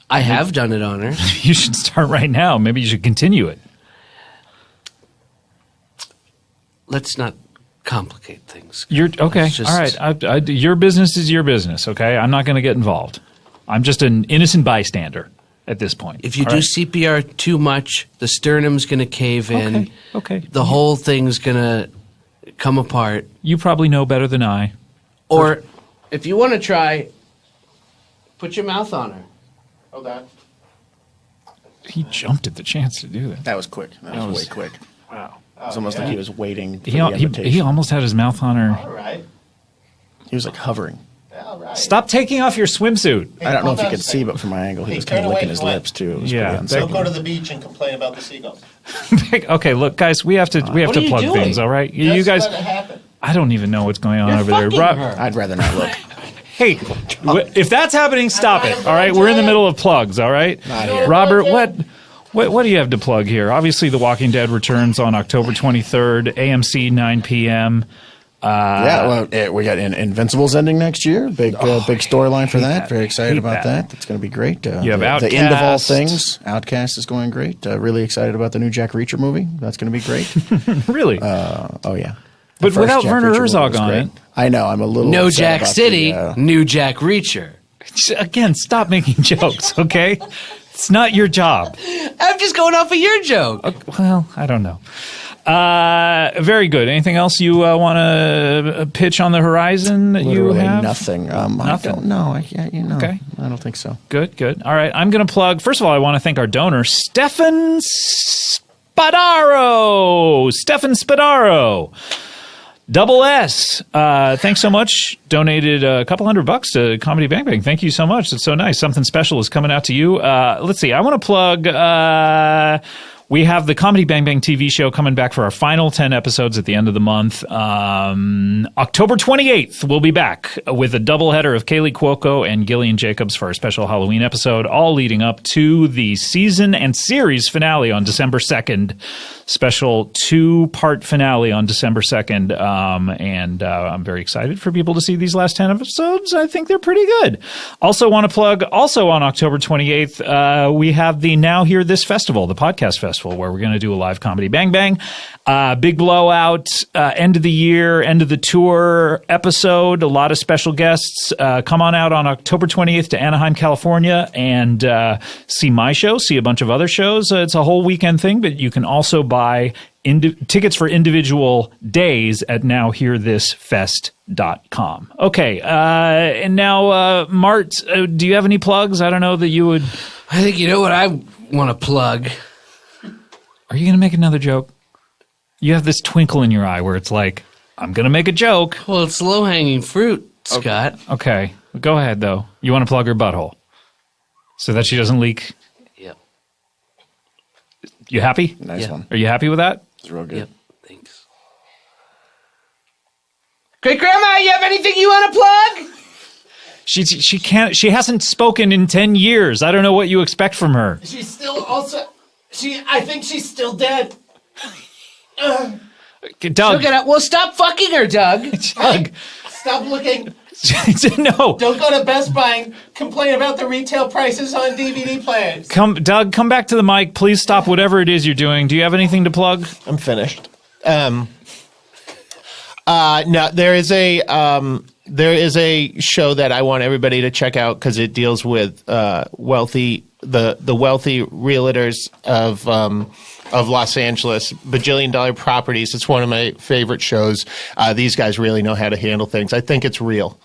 I have done it on her. You should start right now. Maybe you should continue it. let's not complicate things. You're okay. Let's just- All right. Your business is your business. Okay. I'm not going to get involved. I'm just an innocent bystander at this point. If you All do right? CPR too much, the sternum's going to cave in. Okay. The whole thing's going to come apart. You probably know better than I. Or if you want to try, put your mouth on her. Hold on. He jumped at the chance to do that. That was quick. That was way quick. Wow. It was almost like he was waiting for He, the invitation. he almost had his mouth on her. All right. He was like hovering. All right. Stop taking off your swimsuit. I don't know if hold you on could a see, second. but from my angle, he Hey, was kind turn of licking away, his come on. lips too. It was Yeah, pretty that- Don't unsettling. go to the beach and complain about the seagulls. Okay, look, guys, we have to What are you plug doing? things. All right, you Just guys. let it happen. I don't even know what's going on You're over there. fucking her. I'd rather not look. Hey, if that's happening, stop it. All right, we're in the middle of plugs. All right, Not here. Robert, what do you have to plug here? Obviously, The Walking Dead returns on October 23rd, AMC 9 p.m. We got Invincible's ending next year. Big storyline for that. Very excited Hate about that. that. That's going to be great. You have the end of all Outcast. things. Outcast is going great. Really excited about the new Jack Reacher movie. That's going to be great. Really? Oh yeah. But The first without Jack Werner Reacher movie Herzog was on great. it. I know. I'm a little No upset Jack about City, the, new Jack Reacher. Again, stop making jokes, okay? It's not your job. I'm just going off of your joke. Well, I don't know. Very good. Anything else you want to pitch on the horizon that you literally have? nothing. I Nothing? don't know. Okay. I don't think so. Good. All right. I'm going to plug. First of all, I want to thank our donor, Stefan Spadaro. Double S. Thanks so much. Donated a couple $100 to Comedy Bang Bang. Thank you so much. It's so nice. Something special is coming out to you. Let's see. I want to plug. We have the Comedy Bang Bang TV show coming back for our final 10 episodes at the end of the month. October 28th, we'll be back with a doubleheader of Kaylee Cuoco and Gillian Jacobs for our special Halloween episode, all leading up to the season and series finale on December 2nd. Special 2-part finale on December 2nd. And I'm very excited for people to see these last 10 episodes. I think they're pretty good. Also want to plug, also on October 28th, we have the Now Hear This Festival, the podcast festival, where we're going to do a live Comedy Bang Bang. Big blowout, end of the year, end of the tour episode, a lot of special guests. Come on out on October 28th to Anaheim, California, and see my show, see a bunch of other shows. It's a whole weekend thing, but you can also buy tickets for individual days at nowhearthisfest.com. Okay, and now, Mart, do you have any plugs? I don't know that you would... I think you know what I want to plug. Are you going to make another joke? You have this twinkle in your eye where it's like, I'm going to make a joke. Well, it's low-hanging fruit, Scott. Okay, go ahead, though. You want to plug her butthole so that she doesn't leak? Yep. You happy? Nice one. Are you happy with that? It's real good. Yep. Thanks. Great Grandma, you have anything you want to plug? She hasn't spoken in 10 years. I don't know what you expect from her. She's still also. I think she's still dead. Doug. Look at it. Well, stop fucking her, Doug. Doug. Stop looking. No. Don't go to Best Buy and complain about the retail prices on DVD players. Doug, come back to the mic. Please stop whatever it is you're doing. Do you have anything to plug? I'm finished. No, there is a show that I want everybody to check out because it deals with the wealthy realtors of Los Angeles, bajillion-dollar properties. It's one of my favorite shows. These guys really know how to handle things. I think it's real.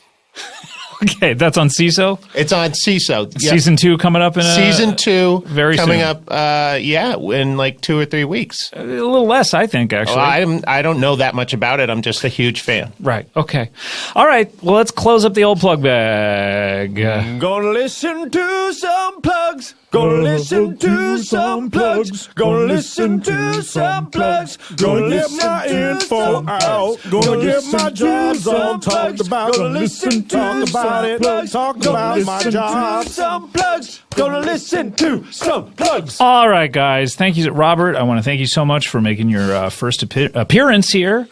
Okay, that's on CISO? It's on CISO. Yeah. Season 2 coming up in Season 2 very coming soon. up. In like 2 or 3 weeks. A little less, I think, actually. I don't know that much about it. I'm just a huge fan. Right. Okay. All right. Well, let's close up the old plug bag. Gonna listen to some plugs. Gonna listen to some plugs. Gonna listen to some plugs. Gonna get my info out. Gonna get my jobs all talked about. Gonna listen, talk about it. Talk about my jobs. Some plugs. Gonna listen to some plugs. All right, guys. Thank you, Robert. I want to thank you so much for making your first appearance here.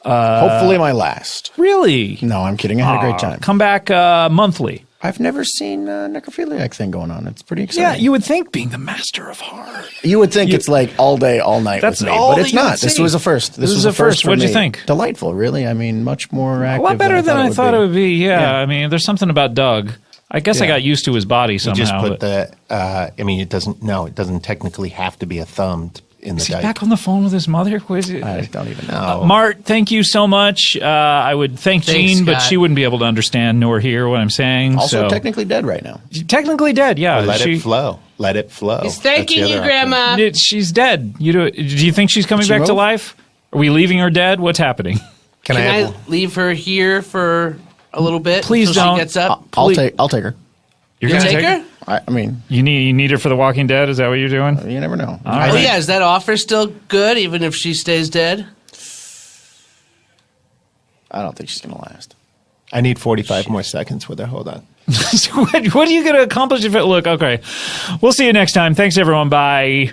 Hopefully my last. Really? No, I'm kidding. I had a great time. Come back monthly. I've never seen a necrophiliac thing going on. It's pretty exciting. Yeah, you would think being the master of horror. You would think it's like all day, all night That's with me, all but that it's you would not. This see. was a first. This was a a first for What'd you me. think? Delightful, really. I mean, much more active. A lot better than I thought it would be. Yeah, Yeah. I mean, there's something about Doug. I guess I got used to his body You somehow. just put but- it doesn't technically have to be a thumb in the Is he dice. back on the phone with his mother? I don't even know. Mart, thank you so much. I would thank Thanks, Jean, but Scott. she wouldn't be able to understand nor hear what I'm saying. Also, so. technically dead right now. Technically dead, yeah. Let it flow. Let it flow. He's That's thanking the you, other option. Grandma. She's dead. Do you think she's coming Did she back to move? life? Are we leaving her dead? What's happening? Can Can I I have leave her here for a little bit? Please until don't. She gets up. I'll take her. You're You gonna take her? I mean, You need her for The Walking Dead? Is that what you're doing? you never know. All right. Oh yeah, is that offer still good even if she stays dead? I don't think she's going to last. I need 45 more seconds with her. Hold on. What are you going to accomplish if it look okay? We'll see you next time. Thanks everyone. Bye.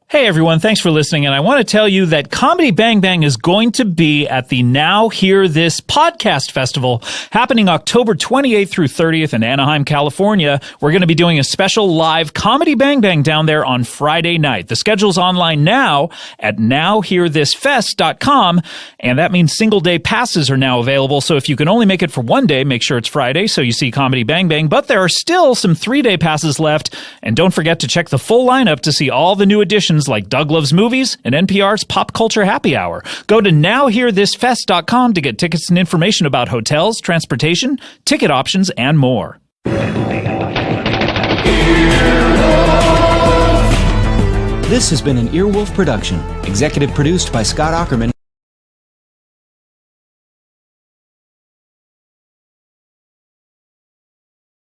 Hey everyone, thanks for listening, and I want to tell you that Comedy Bang Bang is going to be at the Now Hear This Podcast Festival happening October 28th through 30th in Anaheim, California. We're going to be doing a special live Comedy Bang Bang down there on Friday night. The schedule's online now at nowhearthisfest.com, and that means single-day passes are now available, so if you can only make it for one day, make sure it's Friday so you see Comedy Bang Bang, but there are still some 3-day passes left, and don't forget to check the full lineup to see all the new additions like Doug Loves Movies and NPR's Pop Culture Happy Hour. Go to nowhearthisfest.com to get tickets and information about hotels, transportation, ticket options, and more. This has been an Earwolf production, executive produced by Scott Ackerman